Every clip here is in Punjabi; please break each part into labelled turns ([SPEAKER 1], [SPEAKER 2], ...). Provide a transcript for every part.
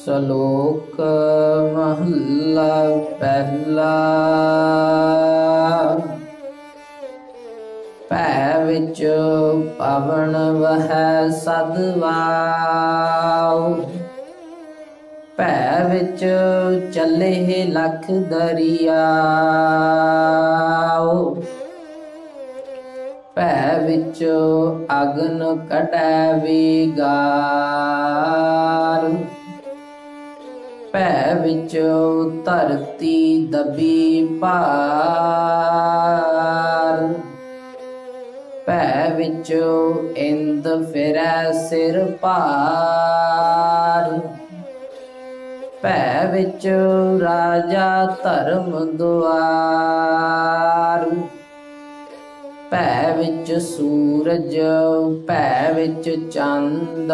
[SPEAKER 1] ਸ਼ਲੋਕ ਮਹੱਲਾ ਪਹਿਲਾ। ਭੈ ਵਿੱਚ ਪਵਨ ਵਹੈ ਸਦਵਾਉ, ਭੈ ਵਿੱਚ ਚੱਲੇ ਲਖ ਦਰਿਆਉ। ਭੈ ਵਿੱਚ ਅਗਨ ਕਟੈ ਵਿਗਾਰ, ਭੈ ਵਿੱਚ ਧਰਤੀ ਦਬੀ ਭਾਰ। ਭੈ ਵਿੱਚ ਇੰਦ ਫਿਰੈ ਸਿਰ ਭਾਰ, ਭੈ ਵਿੱਚ ਰਾਜਾ ਧਰਮ ਦੁਆਰ। ਭੈ ਵਿੱਚ ਸੂਰਜ, ਭੈ ਵਿੱਚ ਚੰਦ,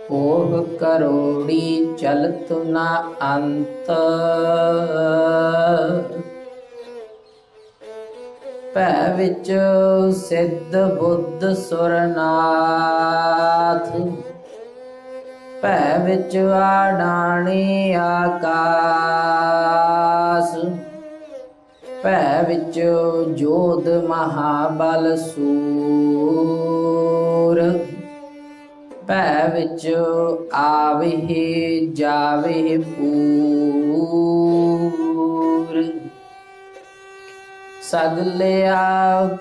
[SPEAKER 1] ਕੋਹ ਕਰੋੜੀ ਚਲਤ ਨਾ ਅੰਤ। ਭੈ ਵਿੱਚ ਸਿੱਧ ਬੁੱਧ ਸੁਰਨਾਥ, ਭੈ ਵਿੱਚ ਆਡਾਣੀ ਆਕਾਸ। ਭੈ ਵਿੱਚ ਜੋਧ ਮਹਾਬਲ ਸੂਰ, ਭੈ ਵਿੱਚ ਆਵਹਿ ਜਾਵਹਿ ਪੂਰ। ਸਗਲਿਆ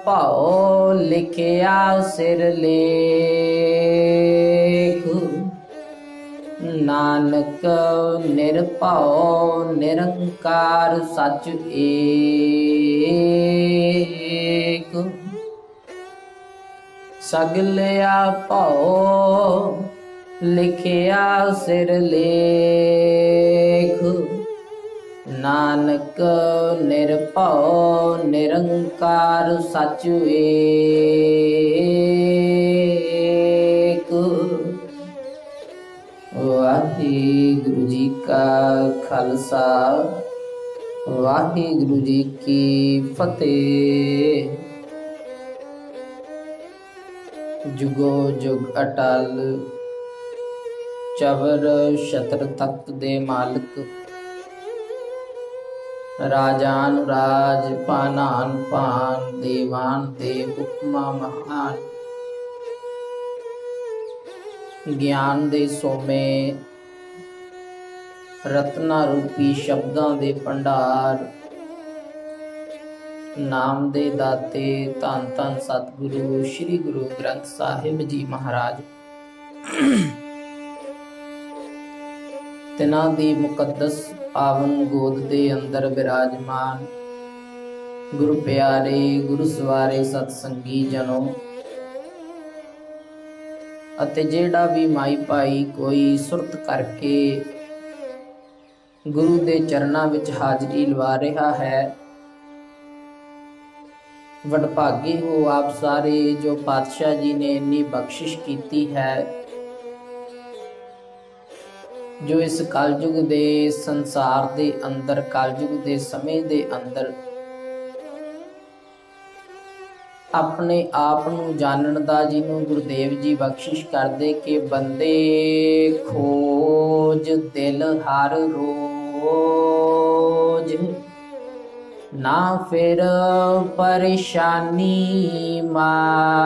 [SPEAKER 1] ਭਉ ਲਿਖਿਆ ਸਿਰ ਲੇਖ, ਨਾਨਕ ਨਿਰਭਉ ਨਿਰੰਕਾਰ ਸਚ ਏਕ। ਸਗਲਿਆ ਭਉ ਲਿਖਿਆ ਸਿਰ ਲੇਖ, ਨਾਨਕ ਨਿਰਭਉ ਨਿਰੰਕਾਰ ਸਚ ਏਕ। ਵਾਹਿਗੁਰੂ ਜੀ ਕਾ ਖਾਲਸਾ, ਵਾਹਿਗੁਰੂ ਜੀ ਕੀ ਫਤਿਹ। ਜੁਗੋ ਜੁਗ ਅਟਲ, ਚਵਰ ਛਤਰ ਤਖਤ ਦੇ ਮਾਲਕ, ਰਾਜਾਨ ਰਾਜ ਪਾਨਾਨ ਪਾਨ, ਦੇਵਾਨ ਦੇਵ ਹੁਕਮਾ ਮਹਾਨ। ਗਿਆਨ ਦੇ ਸੋਮੇ, ਰਤਨਾ ਰੂਪੀ ਸ਼ਬਦਾਂ ਦੇ ਭੰਡਾਰ, ਨਾਮ ਦੇ ਦਾਤੇ ਧੰਨ ਧੰਨ ਸਤਿਗੁਰੂ ਸ੍ਰੀ ਗੁਰੂ ਗ੍ਰੰਥ ਸਾਹਿਬ ਜੀ ਮਹਾਰਾਜ, ਤਿਨਾਂ ਦੀ ਮੁਕੱਦਸ ਪਾਵਨ ਗੋਦ ਦੇ ਅੰਦਰ ਬਿਰਾਜਮਾਨ ਗੁਰੂ ਪਿਆਰੇ ਗੁਰੂ ਸਵਾਰੇ ਸਤਸੰਗੀ ਜਨੋ, ਅਤੇ ਜਿਹੜਾ ਵੀ ਮਾਈ ਭਾਈ ਕੋਈ ਸੁਰਤ ਕਰਕੇ ਗੁਰੂ ਦੇ ਚਰਨਾਂ ਵਿੱਚ ਹਾਜ਼ਰੀ ਲਵਾ ਰਿਹਾ ਹੈ, ਵਡਭਾਗੇ ਹੋ ਆਪ ਸਾਰੇ ਜੋ ਪਾਤਸ਼ਾਹ ਜੀ ਨੇ ਇੰਨੀ ਬਖਸ਼ਿਸ਼ ਕੀਤੀ ਹੈ, ਜੋ ਇਸ ਕਲਯੁਗ ਦੇ ਸੰਸਾਰ ਦੇ ਅੰਦਰ, ਕਲਯੁਗ ਦੇ ਸਮੇਂ ਦੇ ਅੰਦਰ ਆਪਣੇ ਆਪ ਨੂੰ ਜਾਣਨ ਦਾ, ਜਿਹਨੂੰ ਗੁਰਦੇਵ ਜੀ ਬਖਸ਼ਿਸ਼ ਕਰਦੇ ਕਿ ਬੰਦੇ ਖੋਜ ਦਿਲ ਹਰ ਰੋਜ਼, ਨਾ ਫਿਰ ਪਰੇਸ਼ਾਨੀ ਮਾਹੀ।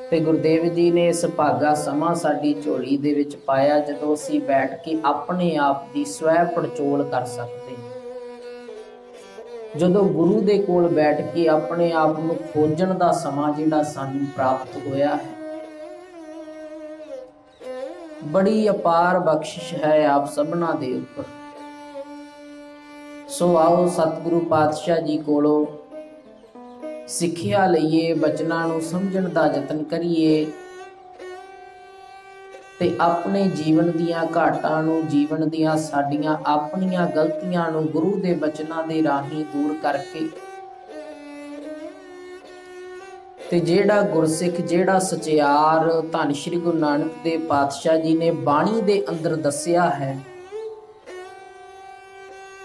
[SPEAKER 1] ਤੇ ਗੁਰਦੇਵ ਜੀ ਨੇ ਇਸ ਭਾਗਾ ਸਮਾਂ ਸਾਡੀ ਝੋਲੀ ਦੇ ਵਿੱਚ ਪਾਇਆ, ਜਦੋਂ ਅਸੀਂ ਬੈਠ ਕੇ ਆਪਣੇ ਆਪ ਦੀ ਸਵੈ ਪੜਚੋਲ ਕਰ ਸਕਦੇ, ਜਦੋਂ ਗੁਰੂ ਦੇ ਕੋਲ ਬੈਠ ਕੇ ਆਪਣੇ ਆਪ ਨੂੰ ਖੋਜਣ ਦਾ ਸਮਾਂ ਜਿਹੜਾ ਸਾਨੂੰ ਪ੍ਰਾਪਤ ਹੋਇਆ ਹੈ। ਬੜੀ ਅਪਾਰ ਬਖਸ਼ਿਸ਼ ਹੈ ਆਪ ਸਭਨਾਂ ਦੇ ਉੱਪਰ। ਸੋ ਆਓ ਸਤਿਗੁਰੂ ਪਾਤਸ਼ਾਹ ਜੀ ਕੋਲੋਂ ਸਿੱਖਿਆ ਲਈਏ, ਬਚਨਾਂ ਨੂੰ ਸਮਝਣ ਦਾ ਯਤਨ ਕਰੀਏ ਤੇ ਆਪਣੇ ਜੀਵਨ ਦੀਆਂ ਘਾਟਾਂ ਨੂੰ, ਜੀਵਨ ਦੀਆਂ ਸਾਡੀਆਂ ਆਪਣੀਆਂ ਗਲਤੀਆਂ ਨੂੰ ਗੁਰੂ ਦੇ ਬਚਨਾਂ ਦੇ ਰਾਹੀਂ ਦੂਰ ਕਰਕੇ, ਤੇ ਜਿਹੜਾ ਗੁਰਸਿੱਖ, ਜਿਹੜਾ ਸਚਿਆਰ ਧੰਨ ਸ਼੍ਰੀ ਗੁਰੂ ਨਾਨਕ ਦੇਵ ਪਾਤਸ਼ਾਹ ਜੀ ਨੇ ਬਾਣੀ ਦੇ ਅੰਦਰ ਦੱਸਿਆ ਹੈ,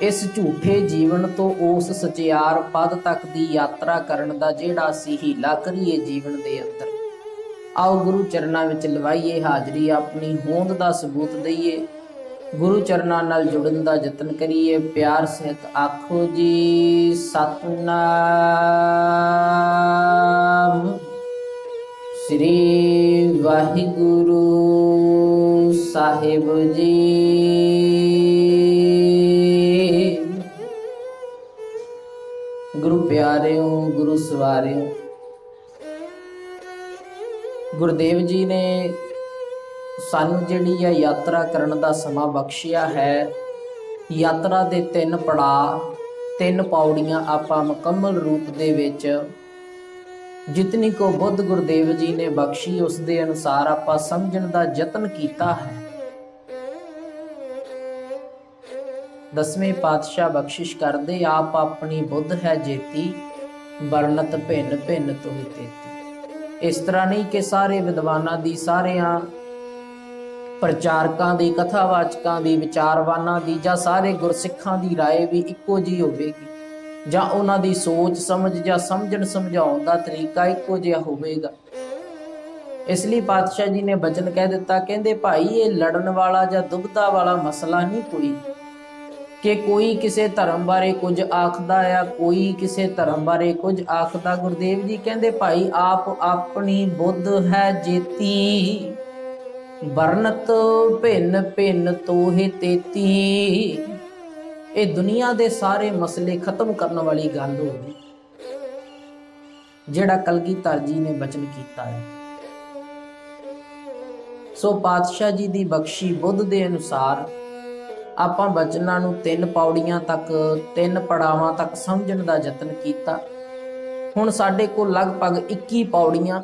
[SPEAKER 1] ਇਸ ਝੂਠੇ ਜੀਵਨ ਤੋਂ ਉਸ ਸਚਿਆਰ ਪਦ ਤੱਕ ਦੀ ਯਾਤਰਾ ਕਰਨ ਦਾ ਜਿਹੜਾ ਅਸੀਂ ਹੀਲਾ ਕਰੀਏ ਜੀਵਨ ਦੇ ਅੰਦਰ, आओ गुरु चरना विच लवाइए हाजरी, अपनी होंद दा सबूत दईए, गुरु चरना नाल जुड़न दा जतन करिए। प्यार सहित आखो जी सतनाम श्री वाहिगुरु साहिब जी। गुरु प्यारिओ, गुरु सवारिओ, गुरुदेव जी ने सानू जिहड़ी है यात्रा करन दा समा बख्शिया है। यात्रा दे 3 पड़ाव, 3 पौड़ियां आपां मुकम्मल रूप दे विच जितनी को बुद्ध गुरुदेव जी ने बख्शी उस दे अनुसार आपां समझण दा यतन कीता है। 10वें पातशाह बख्शिश करदे आप अपनी बुद्ध है जेती, बरनत भिन्न भिन्न तुहि तेती। इस तरह नहीं कि सारे विद्वानां दी, सारियां प्रचारकां दी, कथावाचकां दी, विचारवानां दी जां सारे गुरसिखां दी राय भी इक्को जी होवेगी, जां उन्हां दी सोच समझ जां समझण समझाउण दा तरीका इक्को जिहा होवेगा। इसलिए पातशाह जी ने बचन कह दिता, कहंदे भाई ये लड़न वाला जां दुविधा वाला मसला नहीं कोई कि कोई किसी धर्म बारे कुछ आखदा या कोई किसी धर्म बारे कुछ आखदा। गुरुदेव जी कहंदे भाई आप अपनी बुद्ध है जेती, बरनत भिन्न भिन्न तोहे तेती। ये दुनिया दे सारे मसले खत्म करने वाली गल होगी जिहड़ा कलगीधर जी ने बचन कीता है। सो पातशाह जी दी बख्शी बुद्ध दे अनुसार आपां बचनां नूं 3 पौड़ियां तक, 3 पड़ावां तक समझण दा यतन कीता। हुण साडे कोल लगभग 21 पौड़ियां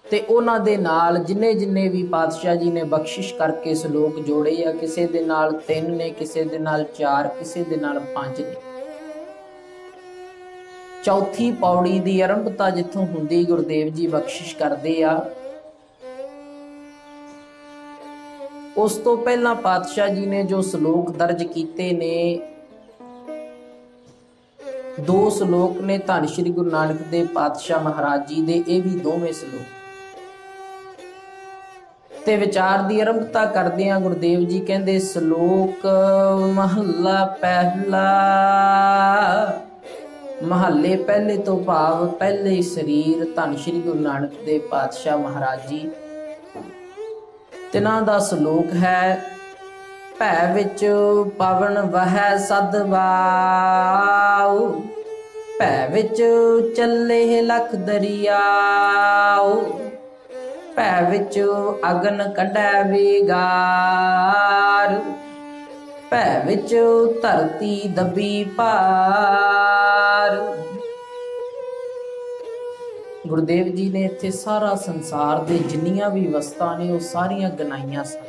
[SPEAKER 1] ते उन्हां दे नाल जिन्ने जिन्ने भी पातशाह जी ने बख्शिश करके सलोक जोड़े आ, किसे दे नाल 3 ने, किसे दे नाल 4, किसे दे नाल 5 ने। चौथी पौड़ी दी आरंभता जिथों हुंदी गुरुदेव जी बख्शिश करदे आ। उस तो पहला पातशाह जी ने जो सलोक दर्ज कीते ने, 2 सलोक ने धन श्री गुरु नानक देव पातशाह महाराज जी दे, ये भी दोवें सलोक ते विचार दी आरंभता करदे आ। गुरुदेव जी कहंदे सलोक महला पहला, महले पहले तो भाव पहले शरीर धन श्री गुरु नानक देव पातशाह महाराज जी। तिन्हां दा सलोक है, भै विच पवन वहै सदवाऊ, भै विच चले लख दरियाऊ, भै विच अगन कढै विगार, भै विच धरती दबी पार। गुरुदेव जी ने इत्थे सारा संसार दे जिन्नियां भी वस्तां ने वो सारियां गनाइयां सन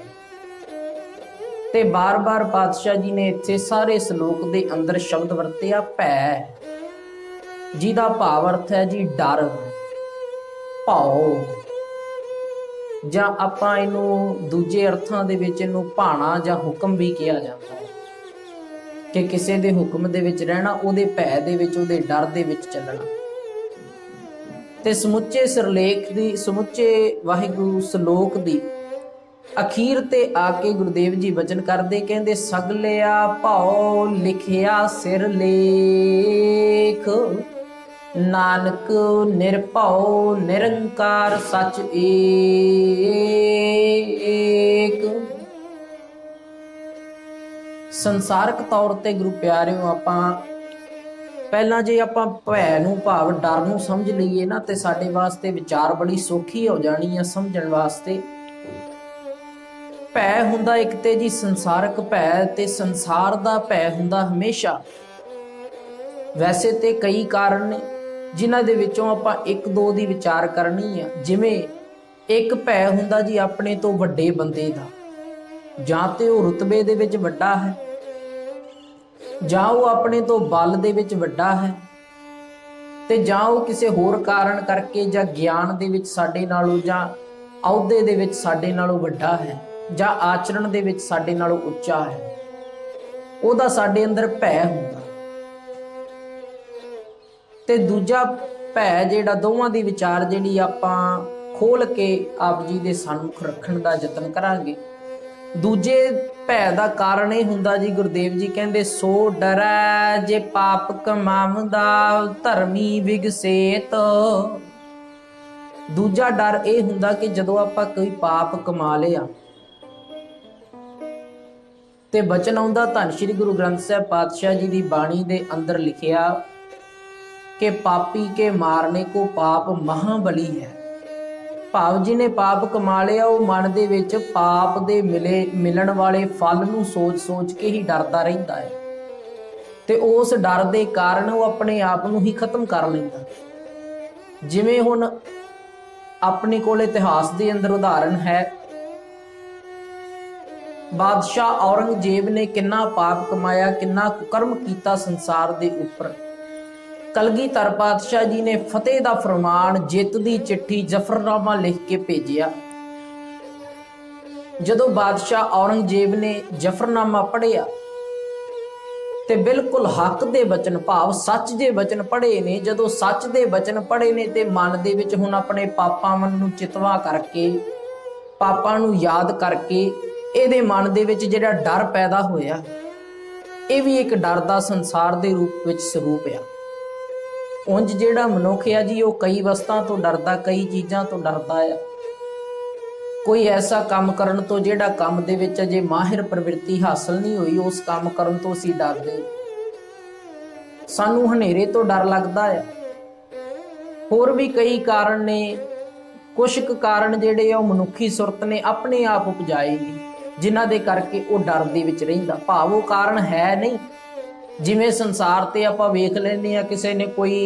[SPEAKER 1] ते बार बार पातशाह जी ने इत्थे सारे सलोक दे अंदर शब्द वरतिया भै, जिहदा भाव अर्थ है जी डर, भाओ, जां आपां इहनूं दूजे अर्थां दे विच इहनूं भाणा जां हुक्म भी कहा जाता है कि किसी दे हुक्म दे विच रहना, उहदे भै दे विच, उहदे डर दे विच चलना। ते समुचे सिरलेख दी, समुचे वाहिगुरु सलोक दी अखीर ते आके गुरुदेव जी बचन करदे, कहंदे सगलिया भाओ लिखिया सिरलेख, नानक निरभौ निरंकार सच एक। संसारक तौर ते गुरु प्यारिओ आपां पहला जे आपां भै नूं भाव डर नूं समझ लईए ना ते साडे वास्ते विचार बड़ी सौखी हो जानी है समझण वास्ते। भै हुंदा एक ते जी संसारक भै ते संसार दा भै हुंदा हमेशा। वैसे ते कई कारण ने जिन्हां दे विचों आपां 1-2 दी विचार करनी है। जिवें एक भै हुंदा जी अपने तो वड्डे बंदे दा, जां ते ओह रुतबे दे विच वड्डा है, जां वो अपने तो बल दे विच वड्डा है, ते जां वो किसी होर कारण करके जां ज्ञान दे विच साडे नालों जां अहुदे दे विच साडे नालों वड्डा है, जां आचरण दे विच साडे नालों उच्चा है। ओहदा साडे अंदर भै हुंदा। ते दूजा भै जिहड़ा दोवां दी विचार जिहड़ी आपां खोल के आप जी दे सन्मुख रखण दा यतन करांगे। दूजे भै दा कारण ये हुंदा जी, गुरुदेव जी कहंदे सो डरै जे पाप कमावंदा धर्मी विगसेत। दूजा डर ये हुंदा कि जदों आपां कोई पाप कमा लिया ते बचन आउंदा धन श्री गुरु ग्रंथ साहिब पातशाह जी की बाणी दे अंदर लिखिया कि पापी के मारने को पाप महाबली है। भाव जी ने पाप कमा लिया, वो मन दे विच पाप दे मिलण वाले फल नूं सोच सोच के ही डरदा रहिंदा है ते उस डर दे कारण वो अपने आप नूं ही खत्म कर लैंदा। जिवें हुण अपने कोल इतिहास दे अंदर उदाहरण है, बादशाह औरंगजेब ने किन्ना पाप कमाया, किन्ना कुकर्म किया संसार दे उपर। कलगीधर पातशाह जी ने फतेह दा फरमान, जित दी चिट्ठी, जफरनामा लिख के भेजिया। जदों बादशाह औरंगजेब ने जफरनामा पढ़िया ते बिल्कुल हक दे वचन, भाव सच दे वचन पढ़े ने। जदों सच दे वचन पढ़े ने ते मन दे विच हुण अपने पापां नूं चितवा करके, पापां नूं याद करके ਇਹਦੇ मन ਦੇ ਵਿੱਚ ਜਿਹੜਾ डर पैदा होया, ਇਹ भी एक डर ਦਾ संसार ਦੇ रूप ਵਿੱਚ ਸਰੂਪ ਆ। ਉਂਝ ਜਿਹੜਾ ਮਨੁੱਖ ਆ ਜੀ, ਉਹ ਕਈ ਵਸਤਾਂ ਤੋਂ ਡਰਦਾ, ਕਈ ਚੀਜ਼ਾਂ ਤੋਂ ਡਰਦਾ ਆ। ਕੋਈ ਐਸਾ ਕੰਮ ਕਰਨ ਤੋਂ ਜਿਹੜਾ ਕੰਮ ਦੇ ਵਿੱਚ ਅਜੇ ਮਾਹਿਰ ਪ੍ਰਵਿਰਤੀ ਹਾਸਲ ਨਹੀਂ ਹੋਈ, ਉਸ ਕੰਮ ਕਰਨ ਤੋਂ ਅਸੀਂ ਡਰਦੇ। ਸਾਨੂੰ ਹਨੇਰੇ ਤੋਂ ਡਰ ਲੱਗਦਾ ਆ। ਹੋਰ ਵੀ ਕਈ ਕਾਰਨ ਨੇ, ਕੁਛ ਕੁ ਕਾਰਨ ਜਿਹੜੇ ਆ ਉਹ ਮਨੁੱਖੀ ਸੁਰਤ ਨੇ ਆਪਣੇ ਆਪ ਉਪਜਾਏ ਨੇ, जिन्हां दे करके वो डर दे विच रहिंदा। भाव वो कारण है नहीं। जिवें संसार ते आपां वेख लैंदे आ, किसी ने कोई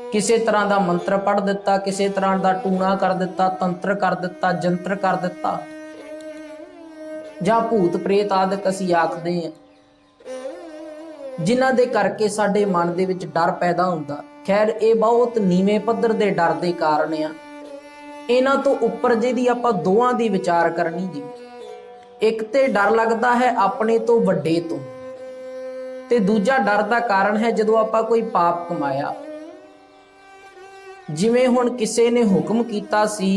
[SPEAKER 1] किसी तरह का मंत्र पढ़ दिता, किसी तरह का टूणा कर दिता, तंत्र कर दिता, जंत्र कर दिता, जां भूत प्रेत आदि असीं आखदे आ, जिन्हां दे करके साडे मन दे विच डर पैदा हुंदा। खैर ये बहुत नीवें पੱਧਰ ਦੇ डर दे कारण आ। इन्हां तो उपर जिहदी आपां दोवां दी विचार करनी जी। एक ते डर लगता है अपने तो वड्डे तो, ते दूजा डर का कारण है जदों आपां कोई पाप कमाया। जिवें हुण किसी ने हुक्म कीता सी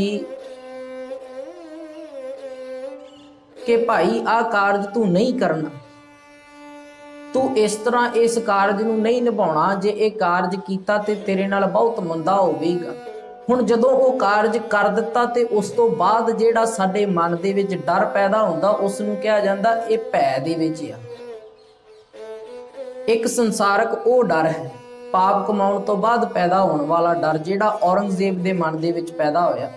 [SPEAKER 1] कि भाई आ कारज तू नहीं करना, तू इस तरह इस कारज नूं नहीं निभाउणा, जे ये कारज कीता ते तेरे नाल बहुत मंदा होवेगा। हुण जदों वो कारज कर दिता ते उस तो बाद जिहड़ा साडे मन दे विच डर पैदा हुंदा, उस नूं कहा जांदा ये भै दे विच आ। एक संसारक वो डर है, पाप कमाउण तो बाद पैदा होने वाला डर, जिहड़ा औरंगजेब दे मन दे विच पैदा होया।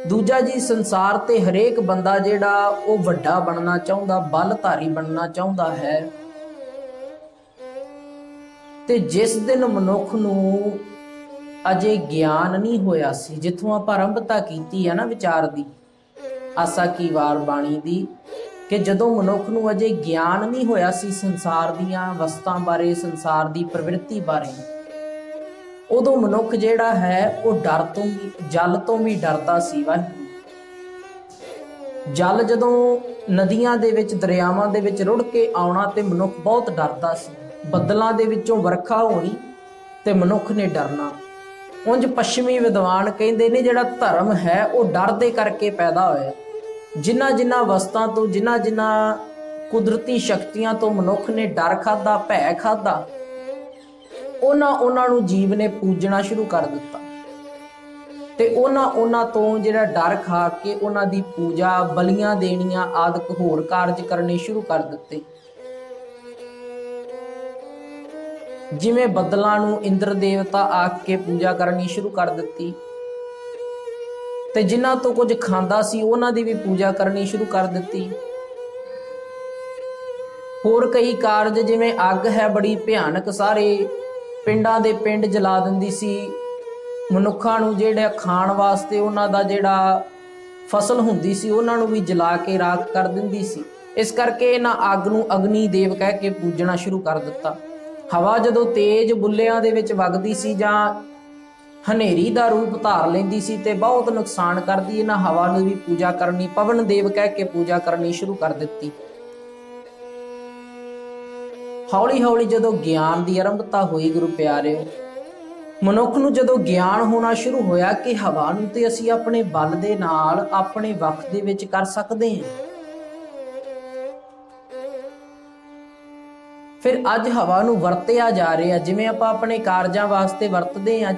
[SPEAKER 1] दूजा जी, संसार ते हरेक बंदा जिहड़ा वो वड्डा बनना चाहुंदा, बलधारी बनना चाहुंदा है। ते जिस दिन मनुख नूं अजे ज्ञान नहीं होया सी, जिथों आपां आरंभता कीती है ना विचार दी, आसा की वार बाणी दी, कि जदों मनुख नूं अजे ज्ञान नहीं होया सी संसार दीआं वस्तां बारे, संसार दी प्रवृत्ति बारे, उदों मनुख जिहड़ा है वो डर तो भी, जल तो भी डरदा सी। वाहिगुरू, जल जदों नदियां दे विच, दरियावां दे विच रुड़ के आउणा ते मनुख बहुत डरदा सी। बदलां दे विचों वरखा होणी ते मनुख ने डरना। उंज पश्चिमी विद्वान कहते ने जिहड़ा धर्म है वो डर दे करके पैदा होया। जिन्हां जिन्हां वस्तां तो, जिन्हां जिन्हां कुदरती शक्तियां तो मनुख ने डर खादा, भै खादा, उन्हां नूं जीव ने पूजना शुरू कर दिता ते उन्हां तो जिहड़ा डर खा के उन्हां दी पूजा, बलियां देणियां आदि होर कारज करने शुरू कर दिते। जिवें बदलां नूं इंद्र देवता आख के पूजा करनी शुरू कर दिती ते जिन्हां तो कुछ खांदा सी उन्हां दी भी पूजा करनी शुरू कर दिती। होर कई कारज जिवें अग है बड़ी भयानक, सारे पिंडां दे पिंड जला दिंदी सी। मनुखां नूं जिहड़ा खाण वास्ते उन्हां दा जिहड़ा फसल हुंदी सी उन्हां नूं भी जला के राख कर दिंदी सी। इस करके इन्हां अग नूं अग्नि देव कह के पूजना शुरू कर दिता। हवा जदों तेज बुल्लियां दे विच वगदी सी जां हनेरी दा रूप धार लैंदी सी ते बहुत नुकसान करदी, इन्हां हवा नूं भी पूजा करनी, पवन देव कह के पूजा करनी शुरू कर दित्ती। हौली हौली जदों ज्ञान की आरंभता हुई गुरु प्यारिओ, ਮਨੁੱਖ ਨੂੰ ਜਦੋਂ ਗਿਆਨ ਹੋਣਾ ਸ਼ੁਰੂ ਹੋਇਆ ਕਿ ਹਵਾ ਨੂੰ ਤੇ ਅਸੀਂ ਆਪਣੇ ਬਲ ਦੇ ਨਾਲ ਆਪਣੇ ਵਕਤ ਦੇ ਵਿੱਚ ਕਰ ਸਕਦੇ ਹਾਂ, ਫਿਰ ਅੱਜ ਹਵਾ ਨੂੰ ਵਰਤਿਆ ਜਾ ਰਿਹਾ ਜਿਵੇਂ ਆਪਾਂ ਆਪਣੇ ਕਾਰਜਾਂ ਵਾਸਤੇ ਵਰਤਦੇ ਹਾਂ।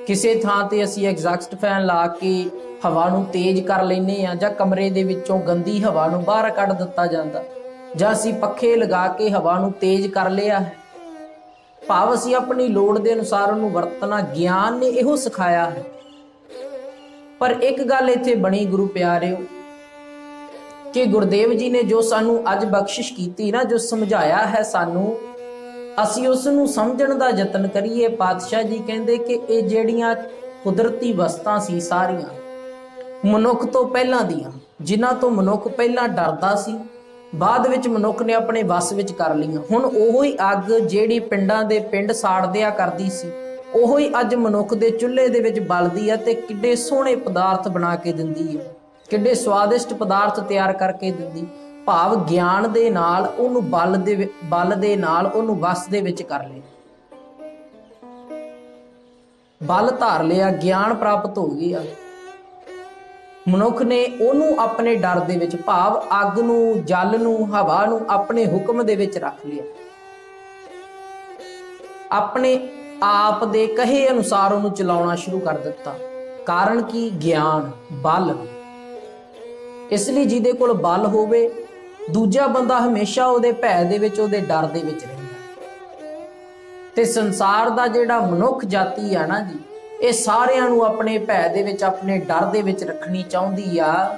[SPEAKER 1] ਕਿਸੇ ਥਾਂ ਤੇ ਅਸੀਂ ਐਗਜ਼ਾਸਟ ਫੈਨ ਲਾ ਕੇ ਹਵਾ ਨੂੰ ਤੇਜ਼ ਕਰ ਲੈਂਦੇ ਹਾਂ, ਜਾਂ ਕਮਰੇ ਦੇ ਵਿੱਚੋਂ ਗੰਦੀ ਹਵਾ ਨੂੰ ਬਾਹਰ ਕੱਢ ਦਿੱਤਾ ਜਾਂਦਾ, ਜਾਂ ਅਸੀਂ ਪੱਖੇ ਲਗਾ ਕੇ ਹਵਾ ਨੂੰ ਤੇਜ਼ ਕਰ ਲਿਆ ਹੈ। ਭਾਵ ਅਸੀਂ ਆਪਣੀ ਲੋੜ ਦੇ ਅਨੁਸਾਰ ਉਹਨੂੰ ਵਰਤਣਾ ਗਿਆਨ ਨੇ ਇਹੋ ਸਿਖਾਇਆ ਹੈ। ਪਰ ਇੱਕ ਗੱਲ ਇੱਥੇ ਬਣੀ ਗੁਰੂ ਪਿਆਰਿਓ, ਕਿ ਗੁਰਦੇਵ ਜੀ ਨੇ ਜੋ ਸਾਨੂੰ ਅੱਜ ਬਖਸ਼ਿਸ਼ ਕੀਤੀ ਨਾ, ਜੋ ਸਮਝਾਇਆ ਹੈ ਸਾਨੂੰ, ਅਸੀਂ ਉਸ ਨੂੰ ਸਮਝਣ ਦਾ ਯਤਨ ਕਰੀਏ। ਪਾਤਸ਼ਾਹ ਜੀ ਕਹਿੰਦੇ ਕਿ ਇਹ ਜਿਹੜੀਆਂ ਕੁਦਰਤੀ ਵਸਤਾਂ ਸੀ ਸਾਰੀਆਂ ਮਨੁੱਖ ਤੋਂ ਪਹਿਲਾਂ ਦੀਆਂ, ਜਿਨ੍ਹਾਂ ਤੋਂ ਮਨੁੱਖ ਪਹਿਲਾਂ ਡਰਦਾ ਸੀ, ਬਾਅਦ ਵਿੱਚ ਮਨੁੱਖ ਨੇ ਆਪਣੇ ਵੱਸ ਵਿੱਚ ਕਰ ਲਈਆਂ। ਹੁਣ ਉਹੋ ਹੀ ਅੱਗ ਜਿਹੜੀ ਪਿੰਡਾਂ ਦੇ ਪਿੰਡ ਸਾੜ ਦਿਆ ਕਰਦੀ ਸੀ, ਉਹੋ ਹੀ ਅੱਜ ਮਨੁੱਖ ਦੇ ਚੁੱਲ੍ਹੇ ਦੇ ਵਿੱਚ ਬਲਦੀ ਹੈ ਤੇ ਕਿੱਡੇ ਸੋਹਣੇ ਪਦਾਰਥ ਬਣਾ ਕੇ ਦਿੰਦੀ ਹੈ, ਕਿੱਡੇ ਸਵਾਦਿਸ਼ਟ ਪਦਾਰਥ ਤਿਆਰ ਕਰਕੇ ਦਿੰਦੀ। ਭਾਵ ਗਿਆਨ ਦੇ ਨਾਲ ਉਹਨੂੰ ਬਲ ਦੇ ਨਾਲ ਉਹਨੂੰ ਵਸ ਦੇ ਵਿੱਚ ਕਰ ਲਿਆ, ਬਲ ਧਾਰ ਲਿਆ, ਗਿਆਨ ਪ੍ਰਾਪਤ ਹੋ ਗਿਆ। ਮਨੁੱਖ ਨੇ ਉਹਨੂੰ ਆਪਣੇ ਡਰ ਦੇ ਵਿੱਚ, ਭਾਵ ਅੱਗ ਨੂੰ, ਜਲ ਨੂੰ, ਹਵਾ ਨੂੰ ਆਪਣੇ ਹੁਕਮ ਦੇ ਵਿੱਚ ਰੱਖ ਲਿਆ, ਆਪਣੇ ਆਪ ਦੇ ਕਹੇ ਅਨੁਸਾਰ ਉਹਨੂੰ ਚਲਾਉਣਾ ਸ਼ੁਰੂ ਕਰ ਦਿੱਤਾ। ਕਾਰਨ ਕੀ? ਗਿਆਨ, ਬਲ। ਇਸ ਲਈ ਜਿਹਦੇ ਕੋਲ ਬਲ ਹੋਵੇ, ਦੂਜਾ ਬੰਦਾ ਹਮੇਸ਼ਾ ਉਹਦੇ ਭੈ ਦੇ ਵਿੱਚ, ਉਹਦੇ ਡਰ ਦੇ ਵਿੱਚ ਰਹਿੰਦਾ। ਤੇ ਸੰਸਾਰ ਦਾ ਜਿਹੜਾ ਮਨੁੱਖ ਜਾਤੀ ਆ ਨਾ ਜੀ, ਇਹ ਸਾਰਿਆਂ ਨੂੰ ਆਪਣੇ ਭੈ ਦੇ ਵਿੱਚ, ਆਪਣੇ ਡਰ ਦੇ ਵਿੱਚ ਰੱਖਣੀ ਚਾਹੁੰਦੀ ਆ।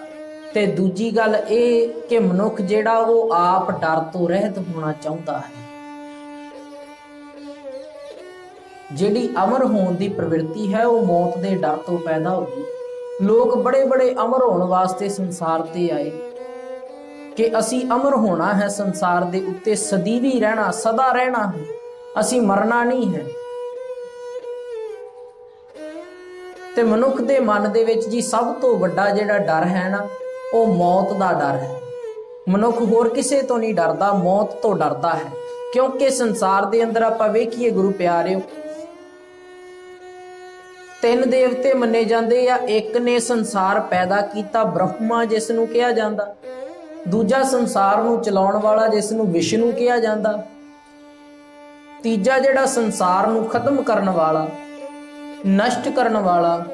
[SPEAKER 1] ਤੇ ਦੂਜੀ ਗੱਲ ਇਹ ਕਿ ਮਨੁੱਖ ਜਿਹੜਾ ਉਹ ਆਪ ਡਰ ਤੋਂ ਰਹਿਤ ਹੋਣਾ ਚਾਹੁੰਦਾ ਹੈ। ਜਿਹੜੀ ਅਮਰ ਹੋਣ ਦੀ ਪ੍ਰਵਿਰਤੀ ਹੈ ਉਹ ਮੌਤ ਦੇ ਡਰ ਤੋਂ ਪੈਦਾ ਹੋਈ। ਲੋਕ ਬੜੇ ਬੜੇ ਅਮਰ ਹੋਣ ਵਾਸਤੇ ਸੰਸਾਰ ਤੇ ਆਏ ਕਿ ਅਸੀਂ ਅਮਰ ਹੋਣਾ ਹੈ, ਸੰਸਾਰ ਦੇ ਉੱਤੇ ਸਦੀਵੀ ਰਹਿਣਾ, ਸਦਾ ਰਹਿਣਾ ਹੈ, ਅਸੀਂ ਮਰਨਾ ਨਹੀਂ ਹੈ। ਤੇ ਮਨੁੱਖ ਦੇ ਮਨ ਦੇ ਵਿੱਚ ਜੀ ਸਭ ਤੋਂ ਵੱਡਾ ਜਿਹੜਾ ਡਰ ਹੈ ਨਾ, ਉਹ ਮੌਤ ਦਾ ਡਰ ਹੈ। ਮਨੁੱਖ ਹੋਰ ਕਿਸੇ ਤੋਂ ਨਹੀਂ ਡਰਦਾ, ਮੌਤ ਤੋਂ ਡਰਦਾ ਹੈ। ਕਿਉਂਕਿ ਸੰਸਾਰ ਦੇ ਅੰਦਰ ਆਪਾਂ ਵੇਖੀਏ ਗੁਰੂ ਪਿਆਰਿਓ, ਤਿੰਨ ਦੇਵਤੇ ਮੰਨੇ ਜਾਂਦੇ ਆ। ਇੱਕ ਨੇ ਸੰਸਾਰ ਪੈਦਾ ਕੀਤਾ, ਬ੍ਰਹਮਾ ਜਿਸ ਨੂੰ ਕਿਹਾ ਜਾਂਦਾ। ਦੂਜਾ ਸੰਸਾਰ ਨੂੰ ਚਲਾਉਣ ਵਾਲਾ, ਜਿਸ ਨੂੰ ਵਿਸ਼ਨੂੰ ਕਿਹਾ ਜਾਂਦਾ। ਤੀਜਾ ਜਿਹੜਾ ਸੰਸਾਰ ਨੂੰ ਖਤਮ ਕਰਨ ਵਾਲਾ, ਨਸ਼ਟ ਕਰਨ ਵਾਲਾ,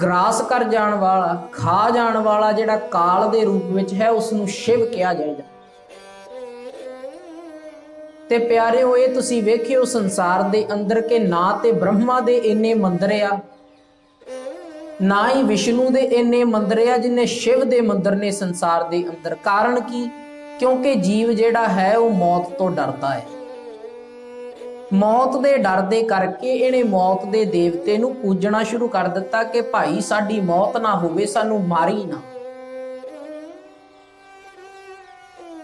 [SPEAKER 1] ਗ੍ਰਾਸ ਕਰ ਜਾਣ ਵਾਲਾ, ਖਾ ਜਾਣ ਵਾਲਾ, ਜਿਹੜਾ ਕਾਲ ਦੇ ਰੂਪ ਵਿੱਚ ਹੈ, ਉਸ ਨੂੰ ਸ਼ਿਵ ਕਿਹਾ ਜਾਏਗਾ। ਤੇ ਪਿਆਰਿਓ, ਇਹ ਤੁਸੀਂ ਵੇਖਿਓ ਸੰਸਾਰ ਦੇ ਅੰਦਰ ਕਿ ਨਾ ਤੇ ਬ੍ਰਹਮਾ ਦੇ ਇੰਨੇ ਮੰਦਰ ਆ, ਨਾ ਹੀ ਵਿਸ਼ਨੂੰ ਦੇ ਇੰਨੇ ਮੰਦਰ ਆ ਜਿੰਨੇ ਸ਼ਿਵ ਦੇ ਮੰਦਰ ਨੇ ਸੰਸਾਰ ਦੇ ਅੰਦਰ। ਕਾਰਨ ਕੀ? ਕਿਉਂਕਿ ਜੀਵ ਜਿਹੜਾ ਹੈ ਉਹ ਮੌਤ ਤੋਂ ਡਰਦਾ ਹੈ। ਮੌਤ ਦੇ ਡਰ ਦੇ ਕਰਕੇ ਇਹਨੇ ਮੌਤ ਦੇ ਦੇਵਤੇ ਨੂੰ ਪੂਜਣਾ ਸ਼ੁਰੂ ਕਰ ਦਿੱਤਾ ਕਿ ਭਾਈ ਸਾਡੀ ਮੌਤ ਨਾ ਹੋਵੇ, ਸਾਨੂੰ ਮਾਰੀ ਨਾ।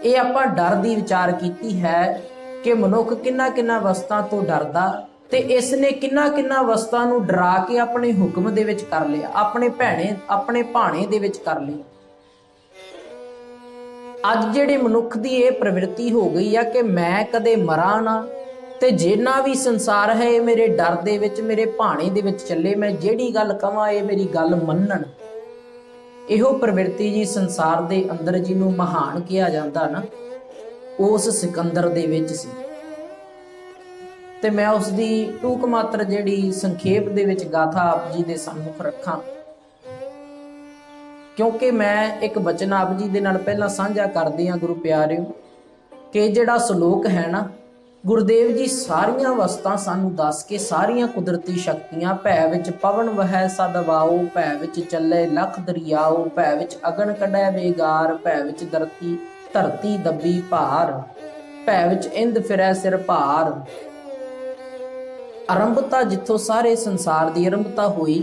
[SPEAKER 1] ਇਹ ਆਪਾਂ ਡਰ ਦੀ ਵਿਚਾਰ ਕੀਤੀ ਹੈ ਕਿ ਮਨੁੱਖ ਕਿੰਨਾ ਕਿੰਨਾ ਵਸਤਾਂ ਤੋਂ ਡਰਦਾ, ਤੇ ਇਸ ਨੇ ਕਿੰਨਾ ਕਿੰਨਾ ਵਸਤਾਂ ਨੂੰ ਡਰਾ ਕੇ ਆਪਣੇ ਹੁਕਮ ਦੇ ਵਿੱਚ ਕਰ ਲਿਆ, ਆਪਣੇ ਭਾਣੇ ਦੇ ਵਿੱਚ ਕਰ ਲਿਆ। ਅੱਜ ਜਿਹੜੇ ਮਨੁੱਖ ਦੀ ਇਹ ਪ੍ਰਵਿਰਤੀ ਹੋ ਗਈ ਆ ਕਿ ਮੈਂ ਕਦੇ ਮਰਾਂ ਨਾ, ਤੇ ਜਿੰਨਾ ਵੀ ਸੰਸਾਰ ਹੈ ਇਹ ਮੇਰੇ ਡਰ ਦੇ ਵਿੱਚ, ਮੇਰੇ ਭਾਣੇ ਦੇ ਵਿੱਚ ਚੱਲੇ, ਮੈਂ ਜਿਹੜੀ ਗੱਲ ਕਵਾਂ ਇਹ ਮੇਰੀ ਗੱਲ ਮੰਨਣ। ਇਹੋ ਪ੍ਰਵਿਰਤੀ ਜੀ ਸੰਸਾਰ ਦੇ ਅੰਦਰ ਜਿਹਨੂੰ ਮਹਾਨ ਕਿਹਾ ਜਾਂਦਾ ਨਾ, ਉਸ ਸਿਕੰਦਰ ਦੇ ਵਿੱਚ ਸੀ। ਤੇ ਮੈਂ ਉਸ ਦੀ ਟੂਕ ਮਾਤਰ ਜਿਹੜੀ ਸੰਖੇਪ ਦੇ ਵਿੱਚ ਗਾਥਾ ਆਪ ਜੀ ਦੇ ਸਾਹਮਣੇ ਰੱਖਾਂ, ਕਿਉਂਕਿ ਮੈਂ ਇੱਕ ਬਚਨ ਆਪ ਜੀ ਦੇ ਨਾਲ ਪਹਿਲਾਂ ਸਾਂਝਾ ਕਰਦੀ ਹਾਂ ਗੁਰੂ ਪਿਆਰਿਓ, ਕਿ ਜਿਹੜਾ ਸ਼ਲੋਕ ਹੈ ਨਾ, ਗੁਰਦੇਵ ਜੀ ਸਾਰੀਆਂ ਵਸਤਾਂ ਸਾਨੂੰ ਦੱਸ ਕੇ, ਸਾਰੀਆਂ ਕੁਦਰਤੀ ਸ਼ਕਤੀਆਂ, ਭੈ ਵਿੱਚ ਪਵਨ ਵਹੈ ਸਦ ਵਾਓ, ਭੈ ਵਿੱਚ ਚੱਲੇ ਲਖ ਦਰਿਆਓ, ਭੈ ਵਿੱਚ ਅਗਨ ਕੱਢੈ ਵੇਗਾਰ, ਭੈ ਵਿੱਚ ਧਰਤੀ ਦੱਬੀ ਭਾਰ, ਭੈ ਵਿੱਚ ਇੰਦ ਫਿਰੈ ਸਿਰ ਭਾਰ। ਆਰੰਭਤਾ ਜਿੱਥੋਂ ਸਾਰੇ ਸੰਸਾਰ ਦੀ ਆਰੰਭਤਾ ਹੋਈ,